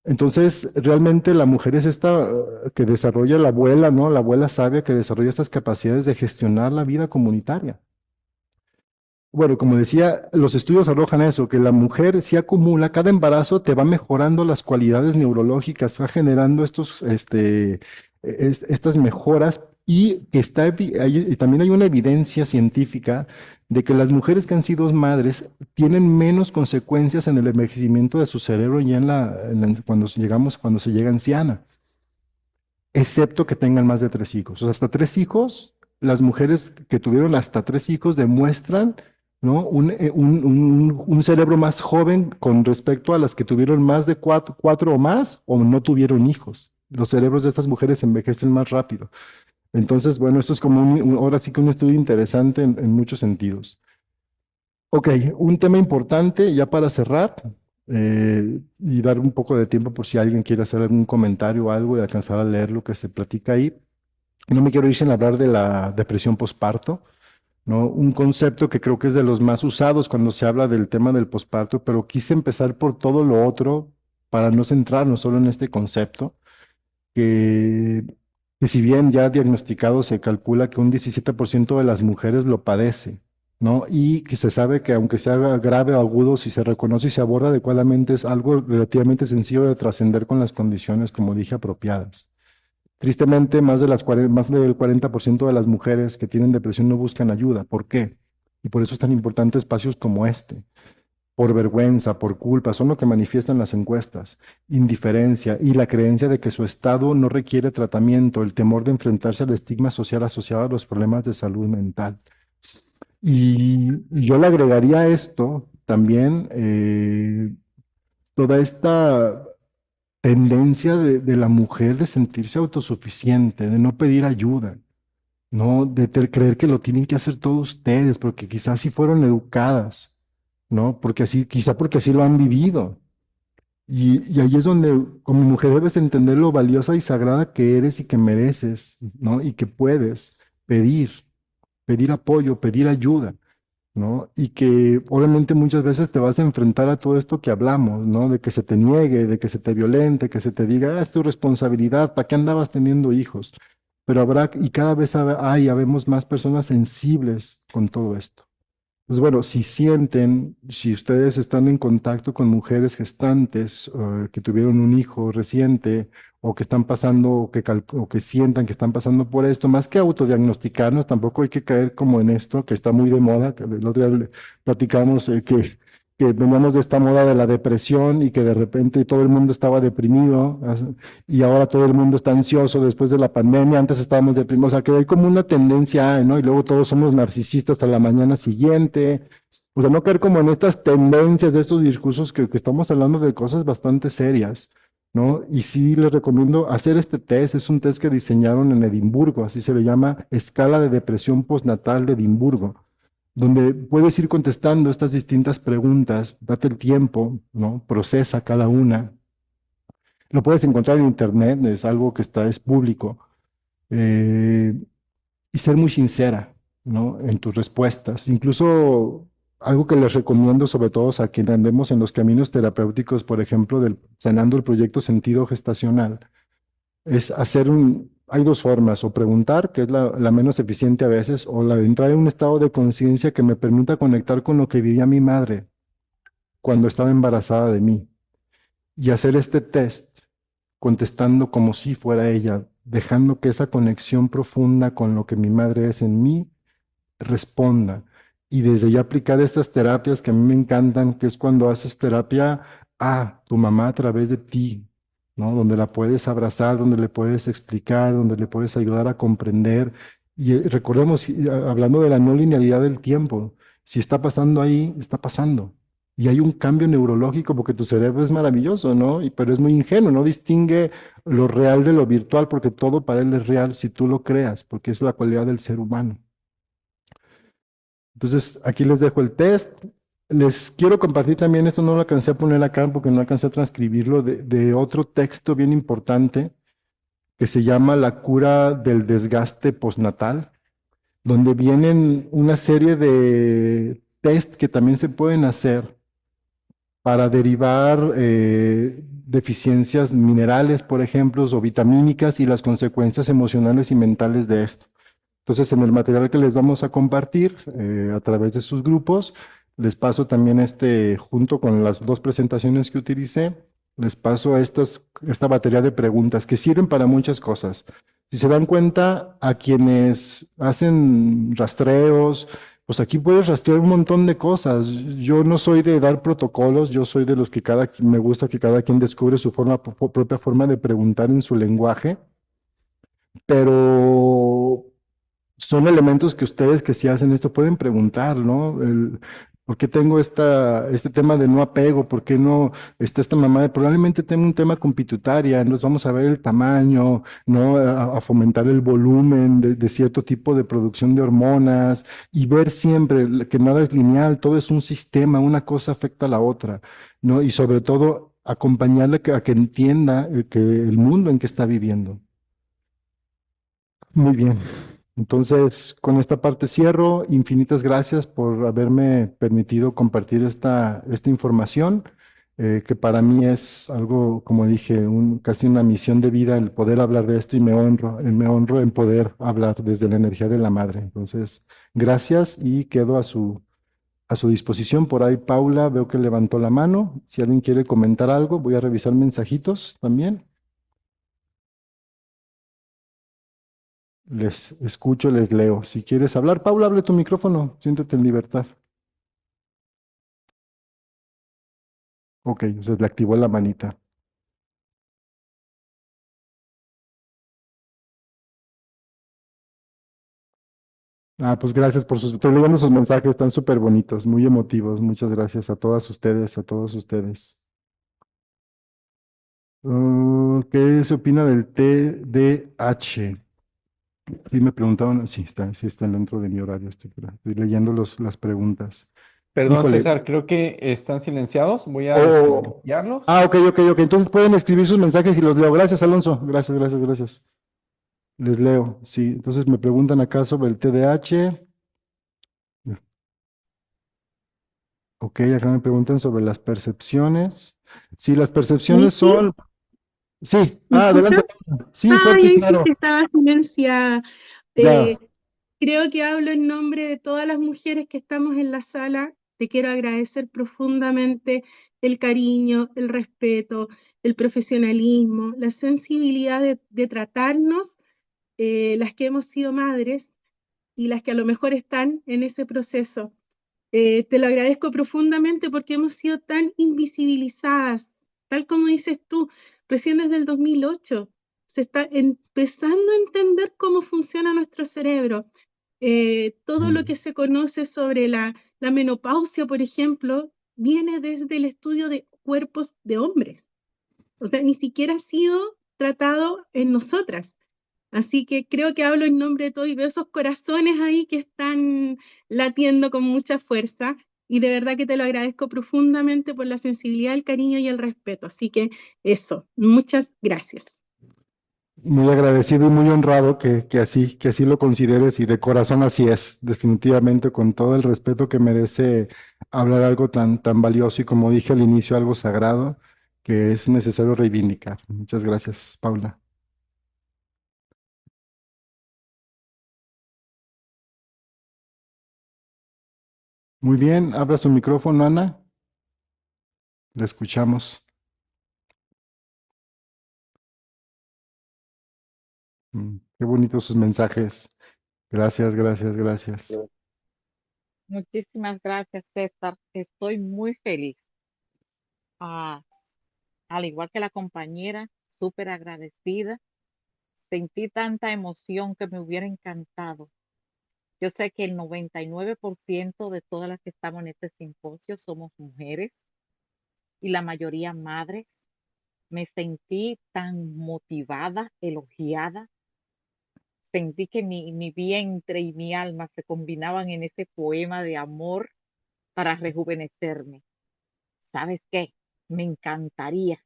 Speaker 2: Entonces, realmente la mujer es esta que desarrolla la abuela, ¿no? La abuela sabia que desarrolla estas capacidades de gestionar la vida comunitaria. Bueno, como decía, los estudios arrojan eso, que la mujer si acumula, cada embarazo te va mejorando las cualidades neurológicas, va generando estas mejoras, y que y también hay una evidencia científica de que las mujeres que han sido madres tienen menos consecuencias en el envejecimiento de su cerebro ya cuando se llega anciana, excepto que tengan más de 3 hijos. O sea, hasta 3 hijos, las mujeres que tuvieron hasta 3 hijos demuestran, ¿no? Un cerebro más joven con respecto a las que tuvieron más de cuatro o más o no tuvieron hijos. Los cerebros de estas mujeres envejecen más rápido. Entonces, bueno, esto es como ahora sí que un estudio interesante en muchos sentidos. Ok, un tema importante ya para cerrar y dar un poco de tiempo por si alguien quiere hacer algún comentario o algo y alcanzar a leer lo que se platica ahí. No me quiero ir sin hablar de la depresión posparto, ¿no? Un concepto que creo que es de los más usados cuando se habla del tema del posparto, pero quise empezar por todo lo otro para no centrarnos solo en este concepto, que, que si bien ya diagnosticado se calcula que un 17% de las mujeres lo padece, ¿no? Y que se sabe que aunque sea grave o agudo, si se reconoce y se aborda adecuadamente, es algo relativamente sencillo de trascender con las condiciones, como dije, apropiadas. Tristemente, más del 40% de las mujeres que tienen depresión no buscan ayuda. ¿Por qué? Y por eso es tan importante espacios como este. Por vergüenza, por culpa, son lo que manifiestan las encuestas. Indiferencia y la creencia de que su estado no requiere tratamiento, el temor de enfrentarse al estigma social asociado a los problemas de salud mental. Y yo le agregaría a esto también toda esta tendencia de la mujer de sentirse autosuficiente, de no pedir ayuda, ¿no? De creer que lo tienen que hacer todos ustedes, porque quizás sí fueron educadas, ¿no? Quizá porque así lo han vivido. Y ahí es donde como mujer debes entender lo valiosa y sagrada que eres y que mereces, ¿no? Y que puedes pedir apoyo, pedir ayuda, ¿no? Y que obviamente muchas veces te vas a enfrentar a todo esto que hablamos, ¿no? De que se te niegue, de que se te violente, que se te diga, es tu responsabilidad, ¿para qué andabas teniendo hijos? Pero y cada vez habemos más personas sensibles con todo esto. Pues bueno, si ustedes están en contacto con mujeres gestantes que tuvieron un hijo reciente o que están pasando o que sientan que están pasando por esto, más que autodiagnosticarnos, tampoco hay que caer como en esto que está muy de moda, que el otro día platicamos que veníamos de esta moda de la depresión y que de repente todo el mundo estaba deprimido y ahora todo el mundo está ansioso después de la pandemia, antes estábamos deprimidos, o sea que hay como una tendencia, ¿no? Y luego todos somos narcisistas hasta la mañana siguiente, o sea, no caer como en estas tendencias de estos discursos que estamos hablando de cosas bastante serias, ¿no? Y sí les recomiendo hacer este test, es un test que diseñaron en Edimburgo, así se le llama Escala de Depresión Postnatal de Edimburgo, donde puedes ir contestando estas distintas preguntas, date el tiempo, ¿no? Procesa cada una. Lo puedes encontrar en internet, es algo que es público. eh, y ser muy sincera, ¿no? En tus respuestas. Incluso algo que les recomiendo, sobre todo a quienes andemos en los caminos terapéuticos, por ejemplo, sanando el proyecto sentido gestacional, es hay dos formas, o preguntar, que es la menos eficiente a veces, o la de entrar en un estado de conciencia que me permita conectar con lo que vivía mi madre cuando estaba embarazada de mí. Y hacer este test contestando como si fuera ella, dejando que esa conexión profunda con lo que mi madre es en mí responda. y desde ya aplicar estas terapias que a mí me encantan, que es cuando haces terapia a tu mamá a través de ti, ¿no? Donde la puedes abrazar, donde le puedes explicar, donde le puedes ayudar a comprender. Y recordemos, hablando de la no linealidad del tiempo, si está pasando ahí, está pasando. Y hay un cambio neurológico porque tu cerebro es maravilloso, ¿no? Pero es muy ingenuo, no distingue lo real de lo virtual porque todo para él es real si tú lo creas, porque es la cualidad del ser humano. Entonces, aquí les dejo el test. Les quiero compartir también, esto no lo alcancé a poner acá porque no alcancé a transcribirlo, de otro texto bien importante que se llama La cura del desgaste postnatal, donde vienen una serie de test que también se pueden hacer para derivar deficiencias minerales, por ejemplo, o vitamínicas y las consecuencias emocionales y mentales de esto. Entonces, en el material que les vamos a compartir a través de sus grupos, les paso también junto con las dos presentaciones que utilicé, les paso esta batería de preguntas que sirven para muchas cosas. Si se dan cuenta, a quienes hacen rastreos, pues aquí puedes rastrear un montón de cosas. Yo no soy de dar protocolos, yo soy de los que me gusta que cada quien descubre su propia forma de preguntar en su lenguaje, pero son elementos que ustedes que sí hacen esto pueden preguntar, ¿no? ¿Por qué tengo este tema de no apego? ¿Por qué no está esta mamá? Probablemente tengo un tema con pituitaria, nos vamos a ver el tamaño, ¿no? A fomentar el volumen de cierto tipo de producción de hormonas y ver siempre que nada es lineal, todo es un sistema, una cosa afecta a la otra, ¿no? Y sobre todo acompañarle a que entienda que el mundo en que está viviendo. Muy bien. Entonces, con esta parte cierro. Infinitas gracias por haberme permitido compartir esta información, que para mí es algo, como dije, casi una misión de vida el poder hablar de esto y me honro en poder hablar desde la energía de la madre. Entonces, gracias y quedo a su disposición. Por ahí Paula, veo que levantó la mano. Si alguien quiere comentar algo, voy a revisar mensajitos también. Les escucho, les leo. Si quieres hablar, Paula, abre tu micrófono, siéntete en libertad. Ok, o sea, le activó la manita. Ah, pues gracias por estoy leyendo sus mensajes, están súper bonitos, muy emotivos. Muchas gracias a todas ustedes, a todos ustedes. ¿Qué se opina del TDAH? Sí, me preguntaban, sí está dentro de mi horario, estoy leyendo las preguntas.
Speaker 4: Perdón,
Speaker 2: Híjole,
Speaker 4: César, creo que están silenciados. Voy a
Speaker 2: oh,
Speaker 4: desilenciarlos.
Speaker 2: ok. Entonces pueden escribir sus mensajes y los leo. Gracias, Alonso. Gracias. Les leo, sí. Entonces me preguntan acá sobre el TDAH. Ok, acá me preguntan sobre las percepciones. Sí, las percepciones
Speaker 3: Miki,
Speaker 2: son... Sí,
Speaker 3: ¿me
Speaker 2: adelante.
Speaker 3: escuchas?
Speaker 2: Sí, fuerte y
Speaker 3: Ay, sí
Speaker 2: claro.
Speaker 3: que estaba silenciada.
Speaker 2: Ya.
Speaker 3: Eh, Creo que hablo en nombre de todas las mujeres que estamos en la sala. Te quiero agradecer profundamente el cariño, el respeto, el profesionalismo, la sensibilidad de tratarnos, las que hemos sido madres y las que a lo mejor están en ese proceso. Te lo agradezco profundamente porque hemos sido tan invisibilizadas, tal como dices tú, recién desde el 2008 se está empezando a entender cómo funciona nuestro cerebro. Todo lo
Speaker 2: Mm.
Speaker 3: que se conoce sobre la menopausia, por ejemplo, viene desde el estudio de cuerpos de hombres. O sea, ni siquiera ha sido tratado en nosotras. Así que creo que hablo en nombre de todos y veo esos corazones ahí que están latiendo con mucha fuerza y de verdad que te lo agradezco profundamente por la sensibilidad, el cariño y el respeto. Así que eso, muchas gracias.
Speaker 2: Muy agradecido y muy honrado que así lo consideres y de corazón así es, definitivamente con todo el respeto que merece hablar algo tan valioso y como dije al inicio, algo sagrado que es necesario reivindicar. Muchas gracias, Paula. Muy bien, abra su micrófono, Ana. La escuchamos. Qué bonitos sus mensajes. Gracias.
Speaker 5: Muchísimas gracias, César. Estoy muy feliz. Ah, al igual que la compañera, súper agradecida. Sentí tanta emoción que me hubiera encantado. Yo sé que el 99% de todas las que estamos en este simposio somos mujeres y la mayoría madres. Me sentí tan motivada, elogiada. Sentí que mi vientre y mi alma se combinaban en ese poema de amor para rejuvenecerme. ¿Sabes qué? Me encantaría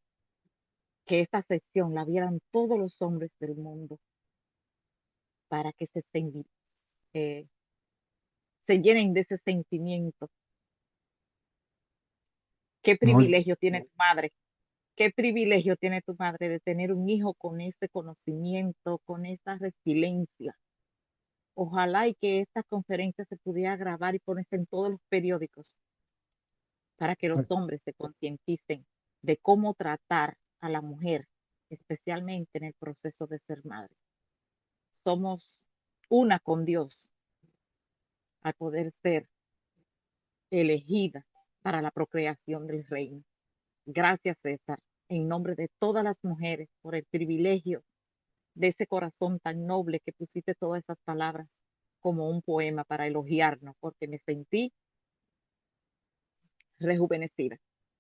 Speaker 5: que esta sesión la vieran todos los hombres del mundo para que eh, se llenen de ese sentimiento. ¿Qué
Speaker 2: ¿no?
Speaker 5: privilegio tiene tu madre? ¿Qué privilegio tiene tu madre de tener un hijo con ese conocimiento, con esa resiliencia? Ojalá y que esta conferencia se pudiera grabar y ponerse en todos los periódicos para que los hombres se concienticen de cómo tratar a la mujer, especialmente en el proceso de ser madre. Somos una con Dios al poder ser elegida para la procreación del reino. Gracias, César, en nombre de todas las mujeres, por el privilegio de ese corazón tan noble que pusiste todas esas palabras como un poema para elogiarnos, porque me sentí rejuvenecida.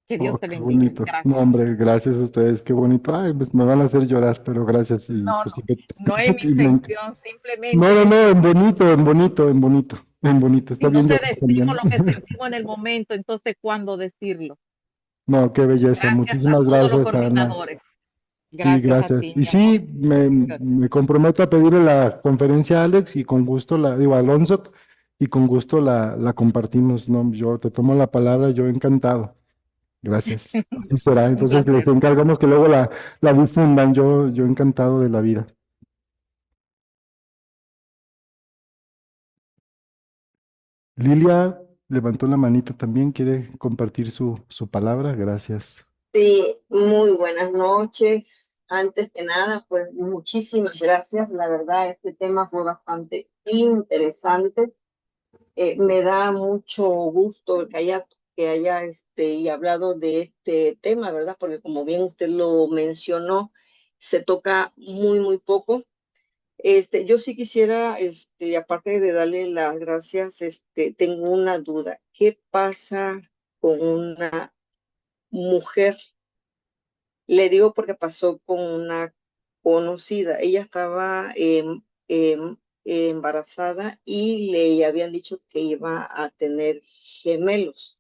Speaker 5: Que Dios
Speaker 2: Oh,
Speaker 5: te
Speaker 2: qué
Speaker 5: bendiga.
Speaker 2: bonito. No,
Speaker 5: Gracias.
Speaker 2: hombre, gracias a ustedes, qué bonito. Ay, pues me van a hacer llorar, pero gracias. Y
Speaker 5: No,
Speaker 2: pues
Speaker 5: no,
Speaker 2: sí
Speaker 5: no es mi
Speaker 2: y
Speaker 5: intención,
Speaker 2: no,
Speaker 5: simplemente
Speaker 2: no,
Speaker 5: es,
Speaker 2: no, en bonito, en bonito, en bonito, en bonito. Está
Speaker 5: si no
Speaker 2: bien
Speaker 5: te
Speaker 2: llorar
Speaker 5: decimos
Speaker 2: también.
Speaker 5: lo que sentimos en el momento, entonces ¿cuándo decirlo?
Speaker 2: No, qué belleza.
Speaker 5: Gracias a
Speaker 2: Muchísimas
Speaker 5: todos los
Speaker 2: gracias, Ana.
Speaker 5: coordinadores.
Speaker 2: Sí,
Speaker 5: Gracias a
Speaker 2: gracias.
Speaker 5: ti,
Speaker 2: Y
Speaker 5: mi amor.
Speaker 2: sí, me comprometo a pedirle la conferencia a Alex y con gusto digo, a Alonso, y con gusto la compartimos, ¿no? Yo te tomo la palabra, yo encantado. Gracias. Así será.
Speaker 5: Un
Speaker 2: Entonces les
Speaker 5: placer.
Speaker 2: encargamos que luego la difundan. Yo encantado de la vida. Lilia levantó la manita también, quiere compartir su palabra. Gracias.
Speaker 6: Sí, muy buenas noches. Antes que nada, pues muchísimas gracias. La verdad, este tema fue bastante interesante. Me da mucho gusto que haya y hablado de este tema, ¿verdad? Porque como bien usted lo mencionó, se toca muy, muy poco. Yo sí quisiera, aparte de darle las gracias, tengo una duda. ¿Qué pasa con una mujer? Le digo porque pasó con una conocida. Ella estaba embarazada y le habían dicho que iba a tener gemelos,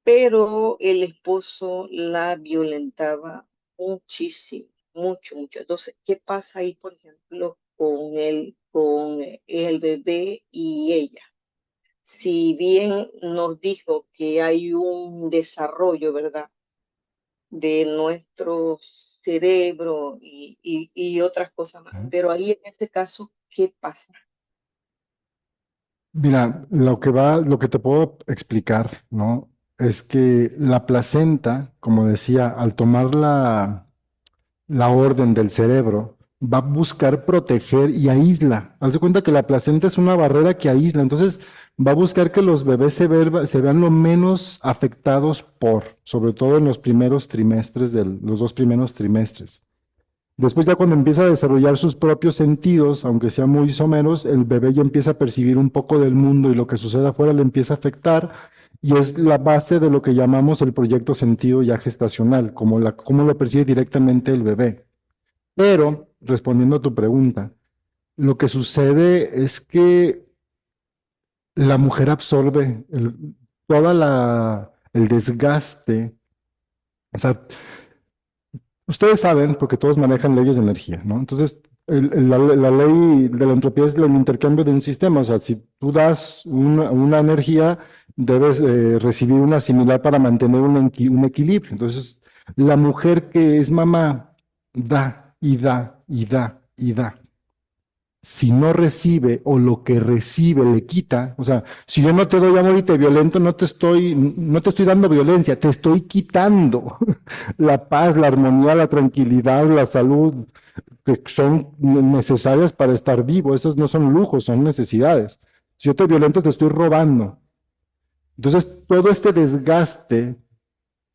Speaker 6: pero el esposo la violentaba muchísimo, mucho, mucho. Entonces, ¿qué pasa ahí, por ejemplo, con el bebé y ella? Si bien nos dijo que hay un desarrollo, ¿verdad?, de nuestro cerebro y otras cosas más. Pero ahí en ese caso, ¿qué pasa?
Speaker 2: Mira, lo que te puedo explicar, ¿no? Es que la placenta, como decía, al tomar la orden del cerebro, va a buscar proteger y aísla. Haz de cuenta que la placenta es una barrera que aísla, entonces va a buscar que los bebés se vean lo menos afectados sobre todo en los primeros trimestres, los 2 primeros trimestres. Después ya cuando empieza a desarrollar sus propios sentidos, aunque sea muy someros, el bebé ya empieza a percibir un poco del mundo y lo que sucede afuera le empieza a afectar y es la base de lo que llamamos el proyecto sentido ya gestacional, cómo lo percibe directamente el bebé. Pero, respondiendo a tu pregunta, lo que sucede es que la mujer absorbe el desgaste. O sea, ustedes saben, porque todos manejan leyes de energía, ¿no? Entonces, la ley de la entropía es el intercambio de un sistema. O sea, si tú das una energía, debes recibir una similar para mantener un equilibrio. Entonces, la mujer que es mamá da y da y da y da. Si no recibe o lo que recibe le quita, o sea, si yo no te doy amor y te violento, no te estoy dando violencia, te estoy quitando la paz, la armonía, la tranquilidad, la salud, que son necesarias para estar vivo. Esos no son lujos, son necesidades. Si yo te violento, te estoy robando. Entonces, todo este desgaste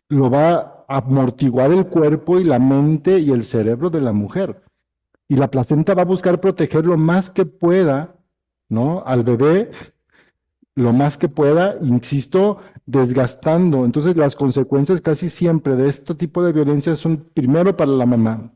Speaker 2: lo va a amortiguar el cuerpo y la mente y el cerebro de la mujer. Y la placenta va a buscar proteger lo más que pueda, ¿no? Al bebé, lo más que pueda, insisto, desgastando. Entonces, las consecuencias casi siempre de este tipo de violencia son primero para la mamá.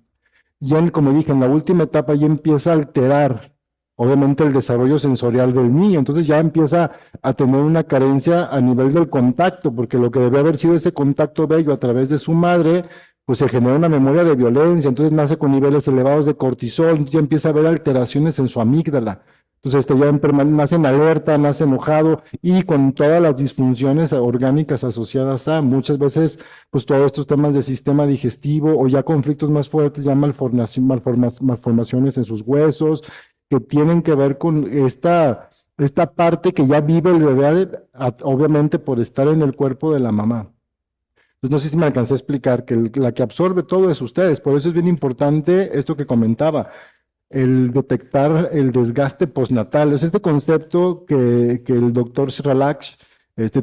Speaker 2: Ya, como dije, en la última etapa ya empieza a alterar, obviamente, el desarrollo sensorial del niño. Entonces ya empieza a tener una carencia a nivel del contacto, porque lo que debe haber sido ese contacto bello a través de su madre, pues se genera una memoria de violencia. Entonces nace con niveles elevados de cortisol, entonces ya empieza a haber alteraciones en su amígdala. Entonces ya nace en alerta, nace enojado y con todas las disfunciones orgánicas asociadas a muchas veces, pues todos estos temas de sistema digestivo o ya conflictos más fuertes, ya malformaciones en sus huesos, que tienen que ver con esta parte que ya vive el bebé, obviamente por estar en el cuerpo de la mamá. Entonces, no sé si me alcancé a explicar que la que absorbe todo es ustedes, por eso es bien importante esto que comentaba, el detectar el desgaste postnatal. Es este concepto que el doctor Sralach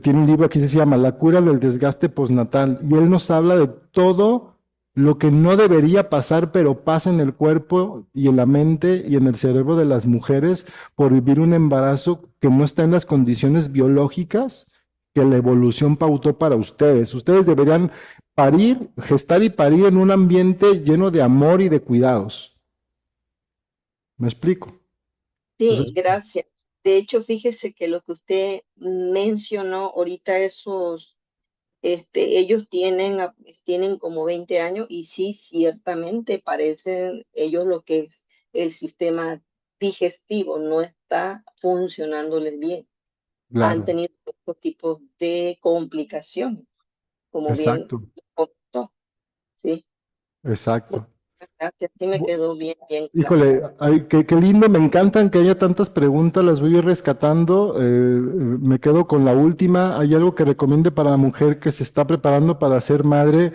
Speaker 2: tiene un libro aquí que se llama La cura del desgaste postnatal, y él nos habla de todo lo que no debería pasar, pero pasa en el cuerpo y en la mente y en el cerebro de las mujeres por vivir un embarazo que no está en las condiciones biológicas que la evolución pautó para ustedes. Ustedes deberían parir, gestar y parir en un ambiente lleno de amor y de cuidados. ¿Me explico?
Speaker 6: Sí,
Speaker 2: Entonces,
Speaker 6: gracias. De hecho, fíjese que lo que usted mencionó ahorita, ellos tienen como 20 años y sí, ciertamente parecen ellos lo que es el sistema digestivo, no está funcionándoles bien. Han
Speaker 2: claro,
Speaker 6: tenido estos tipos de complicaciones, como bien
Speaker 2: exacto,
Speaker 6: comentó. Sí,
Speaker 2: exacto.
Speaker 6: muchas gracias. Sí me quedó bien, bien claro.
Speaker 2: Híjole, ay, qué lindo, me encantan que haya tantas preguntas, las voy a ir rescatando. Me quedo con la última. ¿Hay algo que recomiende para la mujer que se está preparando para ser madre,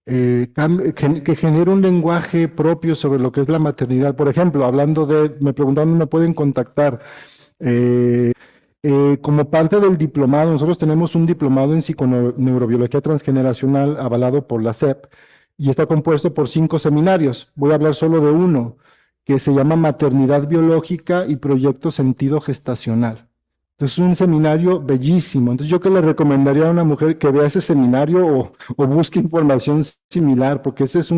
Speaker 2: que genere un lenguaje propio sobre lo que es la maternidad? Por ejemplo, me preguntaron, ¿dónde me pueden contactar? Como parte del diplomado, nosotros tenemos un diplomado en psiconeurobiología transgeneracional avalado por la SEP y está compuesto por 5 seminarios. Voy a hablar solo de uno, que se llama Maternidad Biológica y Proyecto Sentido Gestacional. Entonces, es un seminario bellísimo. Entonces, yo que le recomendaría a una mujer que vea ese seminario o busque información similar, porque ese es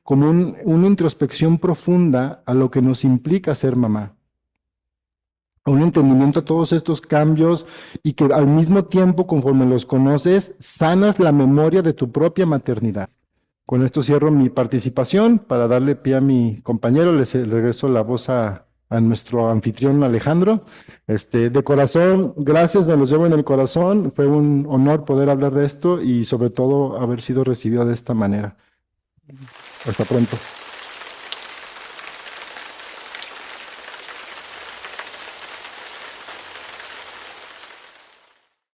Speaker 2: como una introspección profunda a lo que nos implica ser mamá, a un entendimiento a todos estos cambios y que al mismo tiempo, conforme los conoces, sanas la memoria de tu propia maternidad. Con esto cierro mi participación para darle pie a mi compañero. Le regreso la voz a nuestro anfitrión Alejandro. De corazón, gracias, me los llevo en el corazón. Fue un honor poder hablar de esto y sobre todo haber sido recibido de esta manera. Hasta pronto.